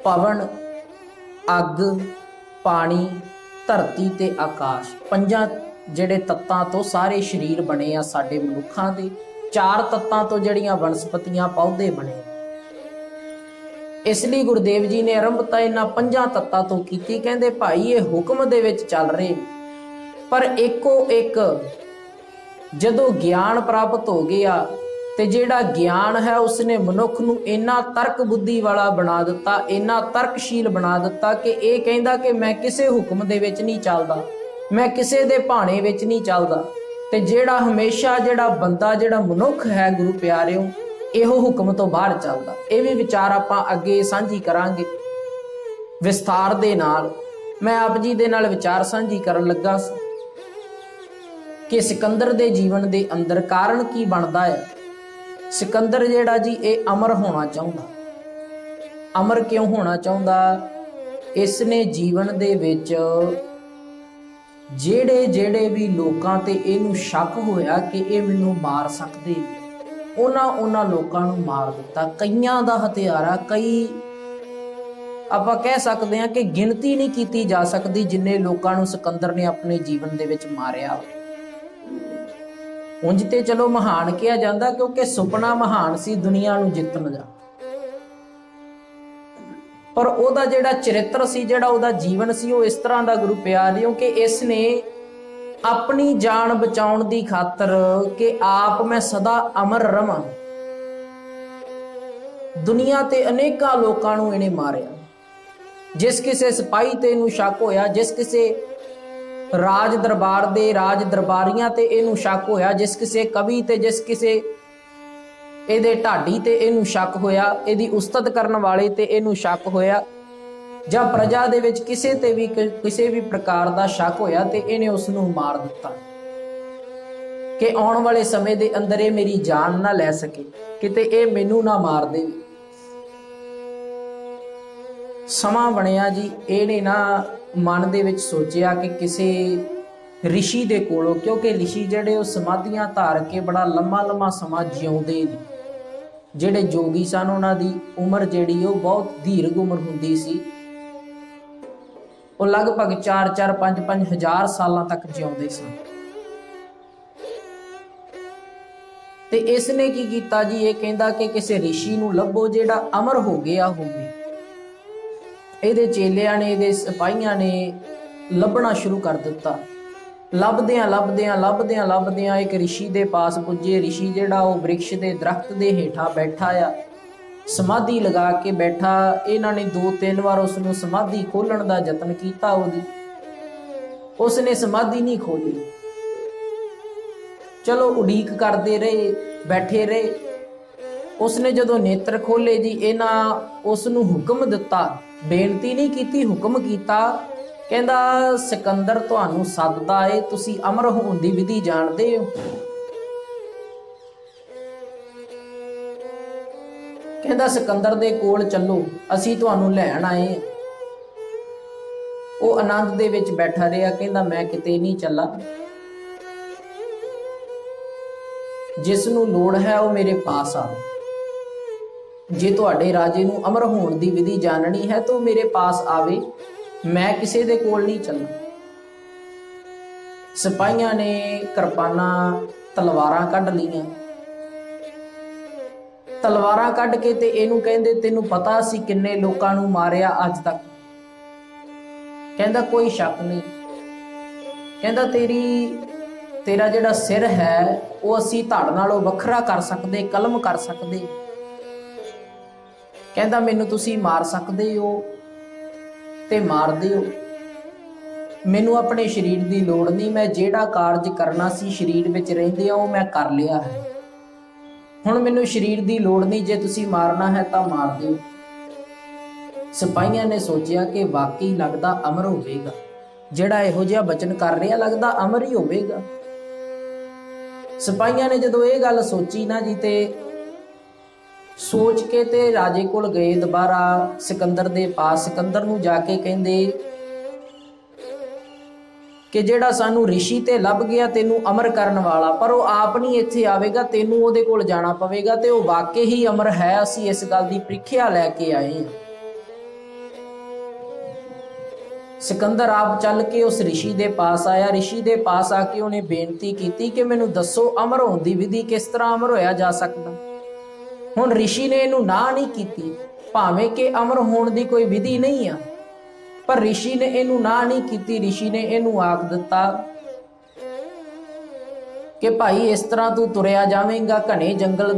[SPEAKER 1] ਪਵਨ, ਅੱਗ, ਪਾਣੀ, ਧਰਤੀ ਤੇ ਆਕਾਸ਼, ਪੰਜਾਂ ਜਿਹੜੇ ਤੱਤਾਂ ਤੋਂ ਸਾਰੇ ਸਰੀਰ ਬਣੇ ਆ ਸਾਡੇ ਮਨੁੱਖਾਂ ਦੇ। 4 ਤੱਤਾਂ ਤੋਂ ਜਿਹੜੀਆਂ ਵਨਸਪਤੀਆਂ, ਪੌਦੇ ਬਣੇ। ਇਸ ਲਈ ਗੁਰਦੇਵ ਜੀ ਨੇ ਆਰੰਭਤਾ ਇਹਨਾਂ 5 ਤੱਤਾਂ ਤੋਂ ਕੀਤੀ। ਕਹਿੰਦੇ ਭਾਈ ਇਹ ਹੁਕਮ ਦੇ ਵਿੱਚ ਚੱਲ ਰਹੇ, ਪਰ ਇੱਕੋ ਇੱਕ ਜਦੋਂ ਗਿਆਨ ਪ੍ਰਾਪਤ ਹੋ ਗਿਆ ਤੇ ਜਿਹੜਾ ਗਿਆਨ ਹੈ ਉਸਨੇ ਮਨੁੱਖ ਨੂੰ ਇੰਨਾ ਤਰਕ ਬੁੱਧੀ ਵਾਲਾ ਬਣਾ ਦਿੱਤਾ, ਇੰਨਾ ਤਰਕਸ਼ੀਲ ਬਣਾ ਦਿੱਤਾ ਕਿ ਇਹ ਕਹਿੰਦਾ ਕਿ ਮੈਂ ਕਿਸੇ ਹੁਕਮ ਦੇ ਵਿੱਚ ਨਹੀਂ ਚੱਲਦਾ, ਮੈਂ ਕਿਸੇ ਦੇ ਭਾਣੇ ਵਿੱਚ ਨਹੀਂ ਚੱਲਦਾ। ਤੇ ਜਿਹੜਾ ਹਮੇਸ਼ਾ ਜਿਹੜਾ ਬੰਦਾ ਜਿਹੜਾ ਮਨੁੱਖ ਹੈ ਗੁਰੂ ਪਿਆਰਿਓ, ਇਹੋ ਹੁਕਮ ਤੋਂ ਬਾਹਰ ਚੱਲਦਾ। ਇਹ ਵੀ ਵਿਚਾਰ ਆਪਾਂ ਅੱਗੇ ਸਾਂਝੀ ਕਰਾਂਗੇ ਵਿਸਥਾਰ ਦੇ ਨਾਲ। ਮੈਂ ਆਪ ਜੀ ਦੇ ਨਾਲ ਵਿਚਾਰ ਸਾਂਝੀ ਕਰਨ ਲੱਗਾ ਸੀ ਕਿ ਸਿਕੰਦਰ ਦੇ ਜੀਵਨ ਦੇ ਅੰਦਰ ਕਾਰਨ ਕੀ ਬਣਦਾ ਹੈ। ਸਿਕੰਦਰ ਜਿਹੜਾ ਜੀ ਇਹ ਅਮਰ ਹੋਣਾ ਚਾਹੁੰਦਾ। ਅਮਰ ਕਿਉਂ ਹੋਣਾ ਚਾਹੁੰਦਾ? ਇਸ ਨੇ ਜੀਵਨ ਦੇ ਵਿੱਚ ਜਿਹੜੇ ਵੀ ਲੋਕਾਂ ਤੇ ਇਹਨੂੰ ਸ਼ੱਕ ਹੋਇਆ ਕਿ ਇਹ ਮੈਨੂੰ ਮਾਰ ਸਕਦੇ, ਉਹਨਾਂ ਲੋਕਾਂ ਨੂੰ ਮਾਰ ਦਿੱਤਾ। ਕਈਆਂ ਦਾ ਹਥਿਆਰਾ, ਕਈ ਆਪਾਂ ਕਹਿ ਸਕਦੇ ਹਾਂ ਕਿ ਗਿਣਤੀ ਨਹੀਂ ਕੀਤੀ ਜਾ ਸਕਦੀ ਜਿੰਨੇ ਲੋਕਾਂ ਨੂੰ ਸਿਕੰਦਰ ਨੇ ਆਪਣੇ ਜੀਵਨ ਦੇ ਵਿੱਚ ਮਾਰਿਆ। ਉਂਝ ਤੇ ਚਲੋ ਮਹਾਨ ਕਿਹਾ ਜਾਂਦਾ ਕਿਉਂਕਿ ਸੁਪਨਾ ਮਹਾਨ ਸੀ ਦੁਨੀਆ ਨੂੰ ਜਿੱਤਣ ਦਾ, ਪਰ ਉਹਦਾ ਜਿਹੜਾ ਚਰਿੱਤਰ ਸੀ, ਜਿਹੜਾ ਉਹਦਾ ਜੀਵਨ ਸੀ, ਉਹ ਇਸ ਤਰ੍ਹਾਂ ਦਾ ਗੁਰੂ ਪਿਆਰਿਓ ਕਿ ਇਸ ਨੇ ਆਪਣੀ ਜਾਨ ਬਚਾਉਣ ਦੀ ਖਾਤਰ ਕਿ ਆਪ ਮੈਂ ਸਦਾ ਅਮਰ ਰਵਾਂ, ਦੁਨੀਆ ਤੇ ਅਨੇਕਾਂ ਲੋਕਾਂ ਨੂੰ ਇਹਨੇ ਮਾਰਿਆ। ਜਿਸ ਕਿਸੇ ਸਿਪਾਹੀ ਤੇ ਇਹਨੂੰ ਸ਼ੱਕ ਹੋਇਆ, ਜਿਸ ਕਿਸੇ ਰਾਜ ਦਰਬਾਰ ਦੇ ਰਾਜ ਦਰਬਾਰੀਆਂ ਤੇ ਇਹਨੂੰ ਸ਼ੱਕ ਹੋਇਆ, ਜਿਸ ਕਿਸੇ ਕਵੀ ਤੇ ਜਿਸ ਕਿਸੇ ਇਹਦੇ ਢਾਡੀ ਤੇ ਇਹਨੂੰ ਸ਼ੱਕ ਹੋਇਆ, ਇਹਦੀ ਉਸਤਤ ਕਰਨ ਵਾਲੇ ਤੇ ਇਹਨੂੰ ਸ਼ੱਕ ਹੋਇਆ, ਜਾਂ ਪ੍ਰਜਾ ਦੇ ਵਿੱਚ ਕਿਸੇ ਤੇ ਵੀ ਕਿਸੇ ਵੀ ਪ੍ਰਕਾਰ ਦਾ ਸ਼ੱਕ ਹੋਇਆ ਤੇ ਇਹਨੇ ਉਸ ਨੂੰ ਮਾਰ ਦਿੱਤਾ ਕਿ ਆਉਣ ਵਾਲੇ ਸਮੇਂ ਦੇ ਅੰਦਰ ਇਹ ਮੇਰੀ ਜਾਨ ਨਾ ਲੈ ਸਕੇ, ਕਿਤੇ ਇਹ ਮੈਨੂੰ ਨਾ ਮਾਰ ਦੇਵੇ। ਸਮਾਂ ਬਣਿਆ ਜੀ, ਇਹਨੇ ਨਾ ਮਨ ਦੇ ਵਿੱਚ ਸੋਚਿਆ ਕਿ ਕਿਸੇ ਰਿਸ਼ੀ ਦੇ ਕੋਲੋਂ, ਕਿਉਂਕਿ ਰਿਸ਼ੀ ਜਿਹੜੇ ਉਹ ਸਮਾਧੀਆਂ ਧਾਰ ਕੇ ਬੜਾ ਲੰਮਾ ਸਮਾਂ ਜਿਉਂਦੇ ਨੇ। ਜਿਹੜੇ ਜੋਗੀ ਸਨ ਉਹਨਾਂ ਦੀ ਉਮਰ ਜਿਹੜੀ ਉਹ ਬਹੁਤ ਧੀਰਘ ਉਮਰ ਹੁੰਦੀ ਸੀ, ਉਹ ਲਗਭਗ 4-4 5-5 ਹਜ਼ਾਰ ਸਾਲਾਂ ਤੱਕ ਜਿਉਂਦੇ ਸਨ। ਤੇ ਇਸ ਨੇ ਕੀ ਕੀਤਾ ਜੀ, ਇਹ ਕਹਿੰਦਾ ਕਿ ਕਿਸੇ ਰਿਸ਼ੀ ਨੂੰ ਲੱਭੋ ਜਿਹੜਾ ਅਮਰ ਹੋ ਗਿਆ ਹੋਵੇ। ਇਹਦੇ ਚੇਲਿਆਂ ਨੇ, ਇਹਦੇ ਸਿਪਾਹੀਆਂ ਨੇ ਲੱਭਣਾ ਸ਼ੁਰੂ ਕਰ ਦਿੱਤਾ। ਲੱਭਦਿਆਂ ਇੱਕ ਰਿਸ਼ੀ ਦੇ ਪਾਸ ਪੁੱਜੇ। ਰਿਸ਼ੀ ਜਿਹੜਾ ਉਹ ਬ੍ਰਿਕਸ਼ ਦੇ ਦਰਖਤ ਦੇ ਹੇਠਾਂ ਬੈਠਾ ਆ, ਸਮਾਧੀ ਲਗਾ ਕੇ ਬੈਠਾ। ਇਹਨਾਂ ਨੇ 2-3 ਵਾਰ ਉਸ ਨੂੰ ਸਮਾਧੀ ਖੋਲਣ ਦਾ ਯਤਨ ਕੀਤਾ, ਉਸਨੇ ਸਮਾਧੀ ਨਹੀਂ ਖੋਲੀ। ਚਲੋ ਉਡੀਕ ਕਰਦੇ ਰਹੇ, ਬੈਠੇ ਰਹੇ। ਉਸਨੇ ਜਦੋਂ ਨੇਤਰ ਖੋਲੇ ਜੀ, ਇਹਨਾਂ ਉਸ ਨੂੰ ਹੁਕਮ ਦਿੱਤਾ, ਬੇਨਤੀ ਨਹੀਂ ਕੀਤੀ, ਹੁਕਮ ਕੀਤਾ। ਕਹਿੰਦਾ ਸਿਕੰਦਰ ਤੁਹਾਨੂੰ ਸੱਦਦਾ ਏ, ਤੁਸੀਂ ਅਮਰ ਹੋਣ ਦੀ ਵਿਧੀ ਜਾਣਦੇ ਹੋ। ਕਹਿੰਦਾ ਸਿਕੰਦਰ ਦੇ ਕੋਲ ਚੱਲੋ, ਅਸੀਂ ਤੁਹਾਨੂੰ ਲੈਣ ਆਏ ਹਾਂ। ਉਹ ਆਨੰਦ ਦੇ ਵਿੱਚ ਬੈਠਾ ਰਿਹਾ। ਕਹਿੰਦਾ ਮੈਂ ਕਿਤੇ ਨਹੀਂ ਚੱਲਾ, ਜਿਸ ਨੂੰ ਲੋੜ ਹੈ ਉਹ ਮੇਰੇ ਪਾਸ ਆਵੇ। ਜੇ ਤੁਹਾਡੇ ਰਾਜੇ ਨੂੰ ਅਮਰ ਹੋਣ ਦੀ ਵਿਧੀ ਜਾਣਨੀ ਹੈ ਤਾਂ ਮੇਰੇ ਪਾਸ ਆਵੇ, ਮੈਂ ਕਿਸੇ ਦੇ ਕੋਲ ਨਹੀਂ ਚੱਲਣਾ। ਸਿਪਾਹੀਆਂ ਨੇ ਕਿਰਪਾਨਾਂ, ਤਲਵਾਰਾਂ ਕੱਢ ਲਈਆਂ। ਤਲਵਾਰਾਂ ਕੱਢ ਕੇ ਤੇ ਇਹਨੂੰ ਕਹਿੰਦੇ ਤੈਨੂੰ ਪਤਾ ਸੀ ਕਿੰਨੇ ਲੋਕਾਂ ਨੂੰ ਮਾਰਿਆ ਅੱਜ ਤੱਕ? ਕਹਿੰਦਾ ਕੋਈ ਸ਼ੱਕ ਨਹੀਂ। ਕਹਿੰਦਾ ਤੇਰਾ ਜਿਹੜਾ ਸਿਰ ਹੈ ਉਹ ਅਸੀਂ ਧੜ ਨਾਲੋਂ ਵੱਖਰਾ ਕਰ ਸਕਦੇ, ਕਲਮ ਕਰ ਸਕਦੇ। ਕਹਿੰਦਾ ਮੈਨੂੰ ਤੁਸੀਂ ਮਾਰ ਸਕਦੇ ਹੋ ਤੇ ਮਾਰ ਦਿਓ, ਮੈਨੂੰ ਆਪਣੇ ਸਰੀਰ ਦੀ ਲੋੜ ਨਹੀਂ। ਮੈਂ ਜਿਹੜਾ ਕਾਰਜ ਕਰਨਾ ਸੀ ਸਰੀਰ ਵਿੱਚ ਰਹਿੰਦੇ ਆ ਉਹ ਮੈਂ ਕਰ ਲਿਆ ਹੈ, ਹੁਣ ਮੈਨੂੰ ਸਰੀਰ ਦੀ ਲੋੜ ਨਹੀਂ। ਜੇ ਤੁਸੀਂ ਮਾਰਨਾ ਹੈ ਤਾਂ ਮਾਰ ਦਿਓ। ਸਿਪਾਹੀਆਂ ਨੇ ਸੋਚਿਆ ਕਿ ਵਾਕਈ ਲੱਗਦਾ ਅਮਰ ਹੋਵੇਗਾ, ਜਿਹੜਾ ਇਹੋ ਜਿਹਾ ਬਚਨ ਕਰ ਰਿਹਾ ਲੱਗਦਾ ਅਮਰ ਹੀ ਹੋਵੇਗਾ। ਸਿਪਾਹੀਆਂ ਨੇ ਜਦੋਂ ਇਹ ਗੱਲ ਸੋਚੀ ਨਾ ਜੀ, ਤੇ ਸੋਚ ਕੇ ਤੇ ਰਾਜੇ ਕੋਲ ਗਏ ਦੁਬਾਰਾ ਸਿਕੰਦਰ ਦੇ ਪਾਸ। ਸਿਕੰਦਰ ਨੂੰ ਜਾ ਕੇ ਕਹਿੰਦੇ ਕਿ ਜਿਹੜਾ ਸਾਨੂੰ ਰਿਸ਼ੀ ਤੇ ਲੱਭ ਗਿਆ ਤੈਨੂੰ ਅਮਰ ਕਰਨ ਵਾਲਾ, ਪਰ ਉਹ ਆਪ ਨਹੀਂ ਇੱਥੇ ਆਵੇਗਾ, ਤੈਨੂੰ ਉਹਦੇ ਕੋਲ ਜਾਣਾ ਪਵੇਗਾ ਤੇ ਉਹ ਵਾਕਈ ਹੀ ਅਮਰ ਹੈ। ਅਸੀਂ ਇਸ ਗੱਲ ਦੀ ਪ੍ਰੀਖਿਆ ਲੈ ਕੇ ਆਏ ਹਾਂ। ਸਿਕੰਦਰ ਆਪ ਚੱਲ ਕੇ ਉਸ ਰਿਸ਼ੀ ਦੇ ਪਾਸ ਆਇਆ। ਰਿਸ਼ੀ ਦੇ ਪਾਸ ਆ ਕੇ ਉਹਨੇ ਬੇਨਤੀ ਕੀਤੀ ਕਿ ਮੈਨੂੰ ਦੱਸੋ ਅਮਰ ਹੋਣ ਦੀ ਵਿਧੀ, ਕਿਸ ਤਰ੍ਹਾਂ ਅਮਰ ਹੋਇਆ ਜਾ ਸਕਦਾ। ਹੁਣ ਰਿਸ਼ੀ ਨੇ ਇਹਨੂੰ ਨਾ ਨਹੀਂ ਕੀਤੀ, ਭਾਵੇਂ ਕਿ ਅਮਰ ਹੋਣ ਦੀ ਕੋਈ ਵਿਧੀ ਨਹੀਂ ਆ, ਪਰ ਰਿਸ਼ੀ ਨੇ ਇਹਨੂੰ ਨਾ ਨਹੀਂ ਕੀਤੀ। ਰਿਸ਼ੀ ਨੇ ਇਹਨੂੰ ਆਖ ਦਿੱਤਾ कि भाई इस तरह तू तुरया जावेगा घने जंगल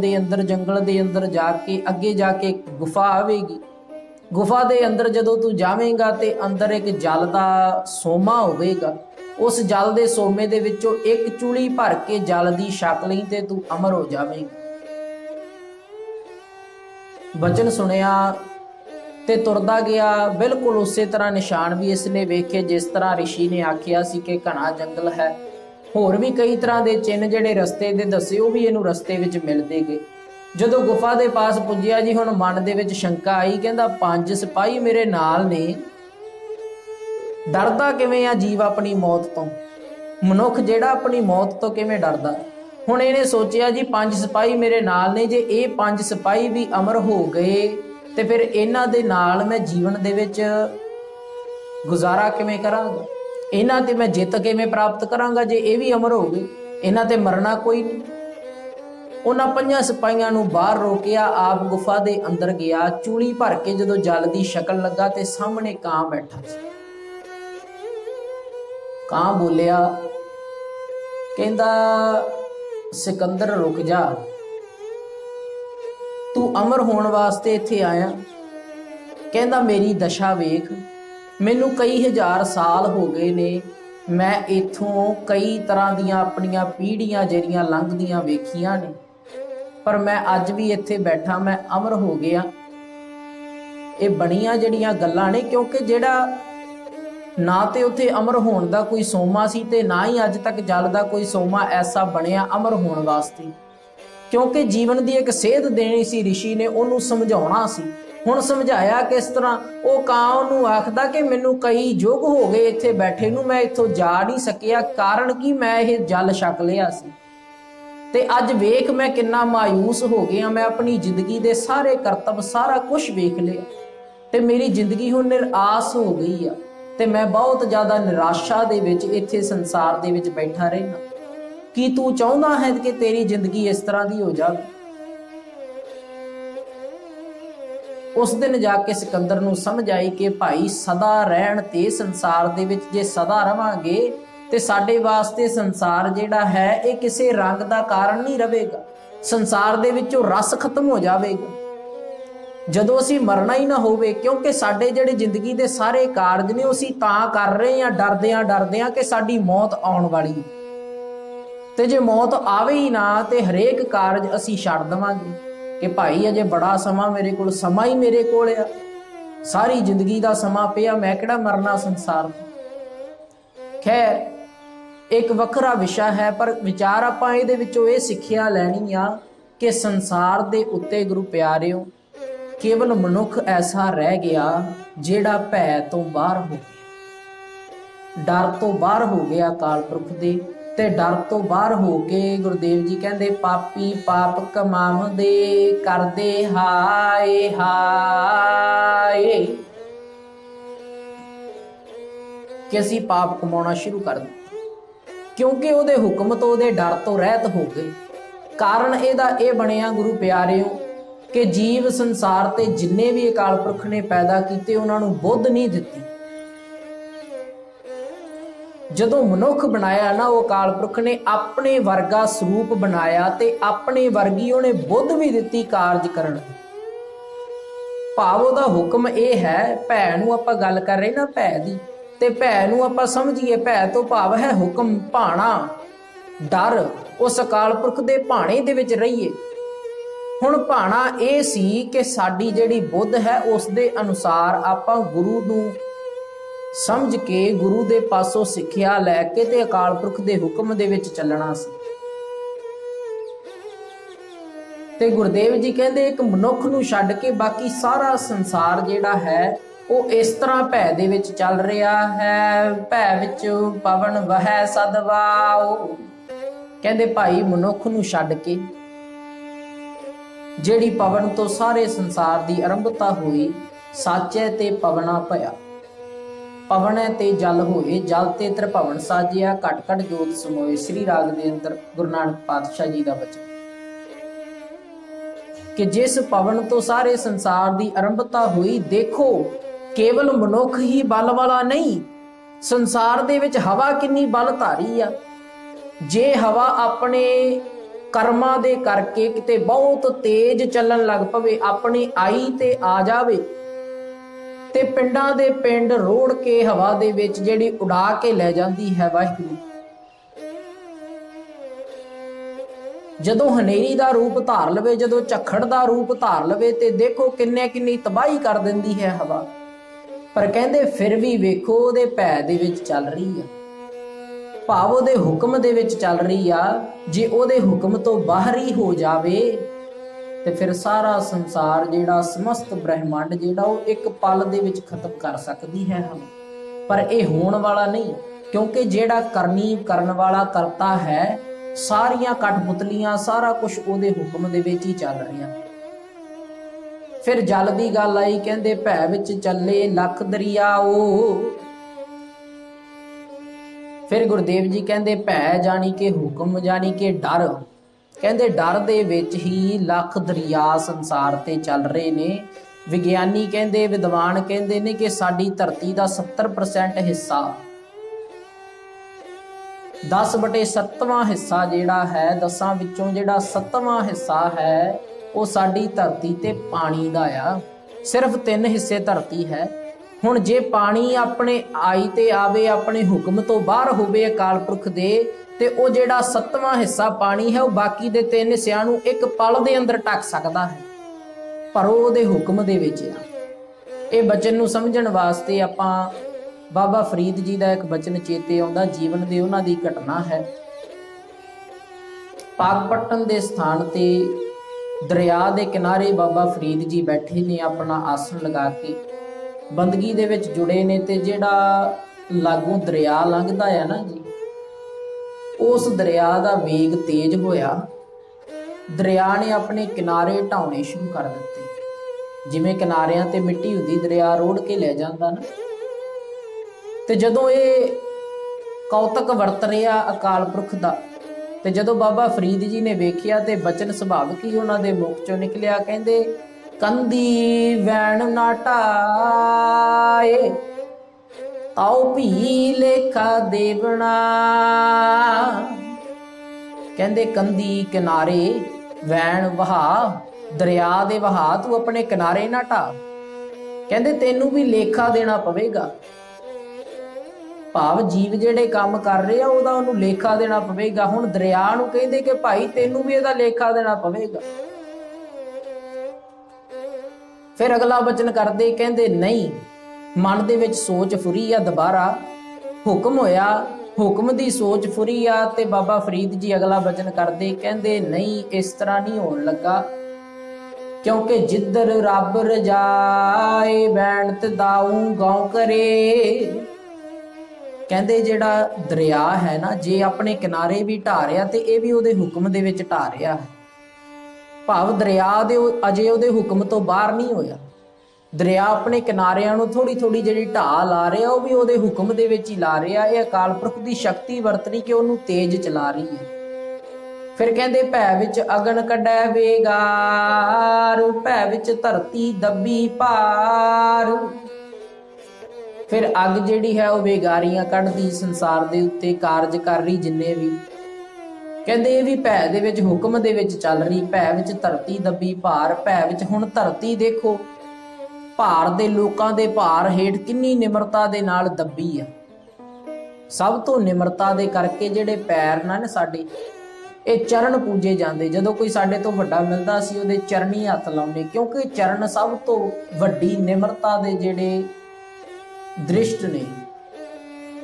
[SPEAKER 1] दे अंदर जाके अगे जाके एक गुफा आवेगी। गुफा दे अंदर जदों तू जावेगा ते अंदर एक जल दा सोमा होवेगा। उस जल दे सोमे दे विचों एक चूली भर के जल दी छक लई ते तू अमर हो जावेगा। बचन सुनिया ते तुरदा गया। बिल्कुल उस तरह निशान भी इसने वेखे जिस तरह ऋषि ने आखिया सी कि घना जंगल है। होर भी कई तरह के चिन्ह जिहड़े रस्ते दे दसे वो भी इनू रस्ते विच मिलदे गए। जदों गुफा दे पास पुज्जिया जी हुण मन दे विच शंका आई। कहंदा 5 सिपाही मेरे नाल ने, डरदा किवें आ जीव अपनी मौत तो, मनुख जिहड़ा अपनी मौत तो किवें डरदा। हुण इहने सोचिया जी 5 सिपाही मेरे नाल ने, जे ये 5 सिपाही भी अमर हो गए ते फिर इन्हां दे नाल मैं जीवन दे विच गुजारा किवें करांगा, इन्हां ते मैं जित किवें प्राप्त करांगा जे ये भी अमर हो गए, इन्हां ते मरना कोई नहीं। उन्हां 5 सिपाहियां नूं बाहर रोकिया, आप गुफा दे अंदर गया। चूली भर के जदों जल दी शक्ल लगा ते सामने कां बैठा सी। कां बोलिया, कहंदा सिकंदर रुक जा, तू अमर होने वास्ते इत्थे आया। कहंदा मेरी दशा वेख, मैनू कई हज़ार साल हो गए ने, मैं इथों कई तरह दियां अपनियां पीढ़ियां जिहड़ियां लंघदियां वेखियां ने, पर मैं अज भी इत्थे बैठा, मैं अमर हो गया। ये बणियां जिहड़ियां गल्लां ने, क्योंकि जिहड़ा ना तो उत्थे अमर होने का कोई सोमा सी ते ना ही अज तक जल का कोई सोमा ऐसा बनया अमर होने वास्ते, क्योंकि जीवन की एक सेध देनी सी ऋषि ने, उन्होंने समझाउणा सी। हुण समझाया किस तरह, वो कां नूं आखदा कि मैनू कई युग हो गए इत्थे बैठे नूं, मैं इत्थों जा नहीं सकिया, कारण कि मैं ये जल छक लिया सी ते अज वेख मैं किन्ना मायूस हो गया। मैं अपनी जिंदगी दे सारे करतब सारा कुछ वेख लिया ते मेरी जिंदगी हुण निराश हो गई आ ते मैं बहुत ज़्यादा निराशा दे विच इत्थे संसार दे विच बैठा रहना। कि तू चाहुंदा है कि तेरी जिंदगी इस तरह की हो जाए। उस दिन जाके सिकंदर नूं समझ आई कि भाई सदा रहन ते संसार दे विच जे सदा रवांगे ते साडे वास्ते संसार जिहड़ा है ये किसी रंग दा कारण नहीं रहेगा, संसार दे विचों रस खत्म हो जाएगा जदों असीं मरना ही ना होवे। क्योंकि साडे जिहड़े जिंदगी दे सारे कारज ने असीं तां कर रहे हैं डरदियां कि साडी मौत आउण वाली है, ते जे मौत आवे ही ना ते हरेक कारज असीं छड्ड देवांगे कि भाई अजे बड़ा समा मेरे कोल, समा ही मेरे कोल आ, सारी जिंदगी दा समा पिया, मैं किहड़ा मरना संसार तो। खैर एक वखरा विषय है, पर विचार आपां इहदे विचों इह सिੱਖਿਆ लैनी आ कि संसार दे उत्ते गुरु प्यारिओ केवल मनुख ऐसा रह गया जिहड़ा भै तो बाहर हो गया, डर तो बाहर हो गया अकाल पुरख दे, ते डर तो बाहर हो के गुरुदेव जी कहंदे पापी पाप कमावंदे करदे हाय हाय, कि असीं पाप कमाउणा शुरू कर दित्ता क्योंकि उहदे हुक्म तो उहदे डर तो रहत हो गए। कारण इहदा इह बणिया गुरु प्यारिओ कि जीव संसार ते जिन्ने भी अकाल पुरख ने पैदा कीते उन्हां नूं बुद्ध नहीं दित्ती। जदों मनुख बनाया ना वो अकाल पुरख ने अपने वर्गा स्वरूप बनाया ते अपने वर्गी उहने बुद्ध भी दित्ती कारज करन दी। भाव उहदा हुक्म यह है, भै नूं आपां गल कर रहे ना भै दी, ते भै नूं आपां समझीए भै तो भाव है हुक्म, भाणा, डर, उस अकाल पुरख दे भाणे दे विच रहीए। हुण भाणा ये सी कि साडी जिहड़ी बुद्ध है उस दे अनुसार आपां गुरु नूं समझ के गुरु दे पासों सिੱਖਿਆ लैके ते अकाल पुरख दे हुक्म दे विच चलना सी। ते गुरुदेव जी कहंदे एक मनुख नूं छड्ड के बाकी सारा संसार जिहड़ा है वो इस तरह भै दे विच चल रहा है। भै विच पवन वहै सदवाओ, कहंदे भाई मनुख नूं छड्ड के जिहड़ी पवन तो सारे संसार दी आरंभता हुई, साचै ते पवना भया, पवन ते जल होए, जल ते त्रिभवन साजिया, घट घट जोत समोए। श्री राग दे अंदर गुरु नानक पातशाह जी दा वचन कि जिस पवन तो सारे संसार दी आरंभता हुई, देखो केवल मनुख ही बल वाला नहीं, संसार दे विच हवा किन्नी बल धारी आ। ਜੇ ਹਵਾ ਆਪਣੇ ਕਰਮਾਂ ਦੇ ਕਰਕੇ ਕਿਤੇ ਬਹੁਤ ਤੇਜ਼ ਚੱਲਣ ਲੱਗ ਪਵੇ, ਆਪਣੀ ਆਈ ਤੇ ਆ ਜਾਵੇ ਤੇ ਪਿੰਡਾਂ ਦੇ ਪਿੰਡ ਰੋੜ ਕੇ ਹਵਾ ਦੇ ਵਿੱਚ ਜਿਹੜੀ ਉਡਾ ਕੇ ਲੈ ਜਾਂਦੀ ਹੈ ਵਾਹਿਗੁਰੂ। ਜਦੋਂ ਹਨੇਰੀ ਦਾ ਰੂਪ ਧਾਰ ਲਵੇ, ਜਦੋਂ ਝੱਖੜ ਦਾ ਰੂਪ ਧਾਰ ਲਵੇ ਤੇ ਦੇਖੋ ਕਿੰਨੀ ਤਬਾਹੀ ਕਰ ਦਿੰਦੀ ਹੈ ਹਵਾ। ਪਰ ਕਹਿੰਦੇ ਫਿਰ ਵੀ ਵੇਖੋ ਉਹਦੇ ਭੈ ਦੇ ਵਿੱਚ ਚੱਲ ਰਹੀ ਆ, ਭਾਵ ਉਹਦੇ ਹੁਕਮ ਦੇ ਵਿੱਚ ਚੱਲ ਰਹੀ ਆ। ਜੇ ਉਹਦੇ ਹੁਕਮ ਤੋਂ ਬਾਹਰ ਹੀ ਹੋ ਜਾਵੇ ਤੇ ਫਿਰ ਸਾਰਾ ਸੰਸਾਰ ਜਿਹੜਾ, ਸਮਸਤ ਬ੍ਰਹਿਮੰਡ ਜਿਹੜਾ, ਉਹ ਇੱਕ ਪਲ ਦੇ ਵਿੱਚ ਖਤਮ ਕਰ ਸਕਦੀ ਹੈ ਹਵਾ। ਪਰ ਇਹ ਹੋਣ ਵਾਲਾ ਨਹੀਂ, ਕਿਉਂਕਿ ਜਿਹੜਾ ਕਰਨੀ ਕਰਨ ਵਾਲਾ ਕਰਤਾ ਹੈ, ਸਾਰੀਆਂ ਕਠਪੁਤਲੀਆਂ ਸਾਰਾ ਕੁਝ ਉਹਦੇ ਹੁਕਮ ਦੇ ਵਿੱਚ ਹੀ ਚੱਲ ਰਹੀਆਂ। ਫਿਰ ਜਲ ਦੀ ਗੱਲ ਆਈ, ਕਹਿੰਦੇ ਭੈ ਵਿੱਚ ਚੱਲੇ ਲੱਖ ਦਰਿਆਓ। ਫਿਰ ਗੁਰਦੇਵ ਜੀ ਕਹਿੰਦੇ ਭੈ ਜਾਣੀ ਕਿ ਹੁਕਮ, ਜਾਣੀ ਕਿ ਡਰ। ਕਹਿੰਦੇ ਡਰ ਦੇ ਵਿੱਚ ਹੀ ਲੱਖ ਦਰਿਆ ਸੰਸਾਰ ਤੇ ਚੱਲ ਰਹੇ ਨੇ। ਵਿਗਿਆਨੀ ਕਹਿੰਦੇ, ਵਿਦਵਾਨ ਕਹਿੰਦੇ ਨੇ ਕਿ ਸਾਡੀ ਧਰਤੀ ਦਾ 70% ਹਿੱਸਾ, 10/7ਵਾਂ ਹਿੱਸਾ ਜਿਹੜਾ ਹੈ, 10 ਵਿੱਚੋਂ ਜਿਹੜਾ 7ਵਾਂ ਹਿੱਸਾ ਹੈ ਉਹ ਸਾਡੀ ਧਰਤੀ ਤੇ ਪਾਣੀ ਦਾ ਆ। ਸਿਰਫ 3 ਹਿੱਸੇ ਧਰਤੀ ਹੈ। ਹੁਣ ਜੇ ਪਾਣੀ ਆਪਣੇ ਆਈ ਤੇ ਆਵੇ, ਆਪਣੇ ਹੁਕਮ ਤੋਂ ਬਾਹਰ ਹੋਵੇ ਅਕਾਲ ਪੁਰਖ ਦੇ, ਤੇ ਉਹ ਜਿਹੜਾ 7ਵਾਂ ਹਿੱਸਾ ਪਾਣੀ ਹੈ ਉਹ ਬਾਕੀ ਦੇ 3 ਹਿੱਸਿਆਂ ਨੂੰ ਇੱਕ ਪਲ ਦੇ ਅੰਦਰ ਢੱਕ ਸਕਦਾ ਹੈ, ਪਰ ਉਹ ਉਹਦੇ ਹੁਕਮ ਦੇ ਵਿੱਚ ਆ। ਇਹ ਬਚਨ ਨੂੰ ਸਮਝਣ ਵਾਸਤੇ ਆਪਾਂ ਬਾਬਾ ਫਰੀਦ ਜੀ ਦਾ ਇੱਕ ਬਚਨ ਚੇਤੇ ਆਉਂਦਾ, ਜੀਵਨ ਦੇ ਉਹਨਾਂ ਦੀ ਘਟਨਾ ਹੈ। ਪਾਕਪਟਨ ਦੇ ਸਥਾਨ ਤੇ ਦਰਿਆ ਦੇ ਕਿਨਾਰੇ ਬਾਬਾ ਫਰੀਦ ਜੀ ਬੈਠੇ ਨੇ, ਆਪਣਾ ਆਸਣ ਲਗਾ ਕੇ ਬੰਦਗੀ ਦੇ ਵਿੱਚ ਜੁੜੇ ਨੇ। ਤੇ ਜਿਹੜਾ ਲਾਗੋਂ ਦਰਿਆ ਲੰਘਦਾ ਆ ਨਾ ਜੀ, ਉਸ ਦਰਿਆ ਦਾ ਵੇਗ ਤੇਜ਼ ਹੋਇਆ। ਦਰਿਆ ਨੇ ਆਪਣੇ ਕਿਨਾਰੇ ਢਾਉਣੇ ਸ਼ੁਰੂ ਕਰ ਦਿੱਤੇ। ਜਿਵੇਂ ਕਿਨਾਰਿਆਂ ਤੇ ਮਿੱਟੀ ਹੁੰਦੀ, ਦਰਿਆ ਰੋੜ ਕੇ ਲੈ ਜਾਂਦਾ ਨਾ। ਤੇ ਜਦੋਂ ਇਹ ਕੌਤਕ ਵਰਤ ਰਿਹਾ ਅਕਾਲ ਪੁਰਖ ਦਾ, ਤੇ ਜਦੋਂ ਬਾਬਾ ਫਰੀਦ ਜੀ ਨੇ ਵੇਖਿਆ ਤੇ ਬਚਨ ਸੁਭਾਵਿਕ ਹੀ ਉਹਨਾਂ ਦੇ ਮੁਖ ਚੋਂ ਨਿਕਲਿਆ, ਕਹਿੰਦੇ ਕੰਦੀ ਵੈਣ ਨਾ ਢਾਏ, ਤਾਉ ਭੀ ਲੇਖਾ ਦੇਵਣਾ। ਕਹਿੰਦੇ ਕੰਦੀ ਕਿਨਾਰੇ, ਵੈਣ ਵਹਾ, ਦਰਿਆ ਦੇ ਵਹਾ, ਤੂੰ ਆਪਣੇ ਕਿਨਾਰੇ ਨਾ ਢਾ। ਕਹਿੰਦੇ ਤੈਨੂੰ ਵੀ ਲੇਖਾ ਦੇਣਾ ਪਵੇਗਾ। ਭਾਵ ਜੀਵ ਜਿਹੜੇ ਕੰਮ ਕਰ ਰਹੇ ਆ ਉਹਦਾ ਉਹਨੂੰ ਲੇਖਾ ਦੇਣਾ ਪਵੇਗਾ। ਹੁਣ ਦਰਿਆ ਨੂੰ ਕਹਿੰਦੇ ਕਿ ਭਾਈ ਤੈਨੂੰ ਵੀ ਇਹਦਾ ਲੇਖਾ ਦੇਣਾ ਪਵੇਗਾ। ਫਿਰ ਅਗਲਾ ਬਚਨ ਕਰਦੇ, ਕਹਿੰਦੇ ਨਹੀਂ, ਮਨ ਦੇ ਵਿੱਚ ਸੋਚ ਫੁਰੀ ਆ, ਦੁਬਾਰਾ ਹੁਕਮ ਹੋਇਆ, ਹੁਕਮ ਦੀ ਸੋਚ ਫੁਰੀ ਆ। ਤੇ ਬਾਬਾ ਫਰੀਦ ਜੀ ਅਗਲਾ ਬਚਨ ਕਰਦੇ, ਕਹਿੰਦੇ ਨਹੀਂ, ਇਸ ਤਰ੍ਹਾਂ ਨਹੀਂ ਹੋਣ ਲੱਗਾ, ਕਿਉਂਕਿ ਜਿੱਧਰ ਰੱਬ ਰਜਾਏ ਬੈਣਤ ਦਾਊ ਗਾਉ ਕਰੇ। ਕਹਿੰਦੇ ਜਿਹੜਾ ਦਰਿਆ ਹੈ ਨਾ, ਜੇ ਆਪਣੇ ਕਿਨਾਰੇ ਵੀ ਢਾ ਰਿਹਾ ਤੇ ਇਹ ਵੀ ਉਹਦੇ ਹੁਕਮ ਦੇ ਵਿੱਚ ਢਾ ਰਿਹਾ ਹੈ। ਭਾਵ ਦਰਿਆ ਦੇ ਅਜੇ ਉਹਦੇ ਹੁਕਮ ਤੋਂ ਬਾਹਰ ਨਹੀਂ ਹੋਇਆ। ਦਰਿਆ ਆਪਣੇ ਕਿਨਾਰਿਆਂ ਨੂੰ ਥੋੜੀ ਜਿਹੜੀ ਢਾਹ ਲਾ ਰਿਹਾ, ਉਹ ਵੀ ਉਹਦੇ ਹੁਕਮ ਦੇ ਵਿੱਚ ਹੀ ਲਾ ਰਿਹਾ। ਇਹ ਅਕਾਲ ਪੁਰਖ ਦੀ ਸ਼ਕਤੀ ਵਰਤਣੀ ਕਿ ਉਹਨੂੰ ਤੇਜ਼ ਚਲਾ ਰਹੀ ਹੈ। ਫਿਰ ਕਹਿੰਦੇ ਭੈ ਵਿੱਚ ਅਗਨ ਕੱਢੈ ਵੇਗਾਰ, ਭੈ ਵਿੱਚ ਧਰਤੀ ਦੱਬੀ ਭਾਰ। ਫਿਰ ਅੱਗ ਜਿਹੜੀ ਹੈ ਉਹ ਵੇਗਾਰੀਆਂ ਕੱਢਦੀ ਸੰਸਾਰ ਦੇ ਉੱਤੇ, ਕਾਰਜ ਕਰ ਰਹੀ ਜਿੰਨੇ ਵੀ। ਕਹਿੰਦੇ ਇਹ ਵੀ ਭੈ ਦੇ ਵਿੱਚ, ਹੁਕਮ ਦੇ ਵਿੱਚ ਚੱਲ ਰਹੀ। ਭੈ ਵਿੱਚ ਧਰਤੀ ਦੱਬੀ ਭਾਰ, ਭੈ ਵਿੱਚ ਹੁਣ ਧਰਤੀ ਦੇਖੋ ਭਾਰ ਦੇ, ਲੋਕਾਂ ਦੇ ਭਾਰ ਹੇਠ ਕਿੰਨੀ ਨਿਮਰਤਾ ਦੇ ਨਾਲ ਦੱਬੀ ਆ। ਸਭ ਤੋਂ ਨਿਮਰਤਾ ਦੇ ਕਰਕੇ ਜਿਹੜੇ ਪੈਰ ਨਾ ਸਾਡੇ, ਇਹ ਚਰਨ ਪੂਜੇ ਜਾਂਦੇ। ਜਦੋਂ ਕੋਈ ਸਾਡੇ ਤੋਂ ਵੱਡਾ ਮਿਲਦਾ ਸੀ ਉਹਦੇ ਚਰਨੀ ਹੱਥ ਲਾਉਂਦੇ, ਕਿਉਂਕਿ ਚਰਨ ਸਭ ਤੋਂ ਵੱਡੀ ਨਿਮਰਤਾ ਦੇ ਜਿਹੜੇ ਦ੍ਰਿਸ਼ਟ ਨੇ,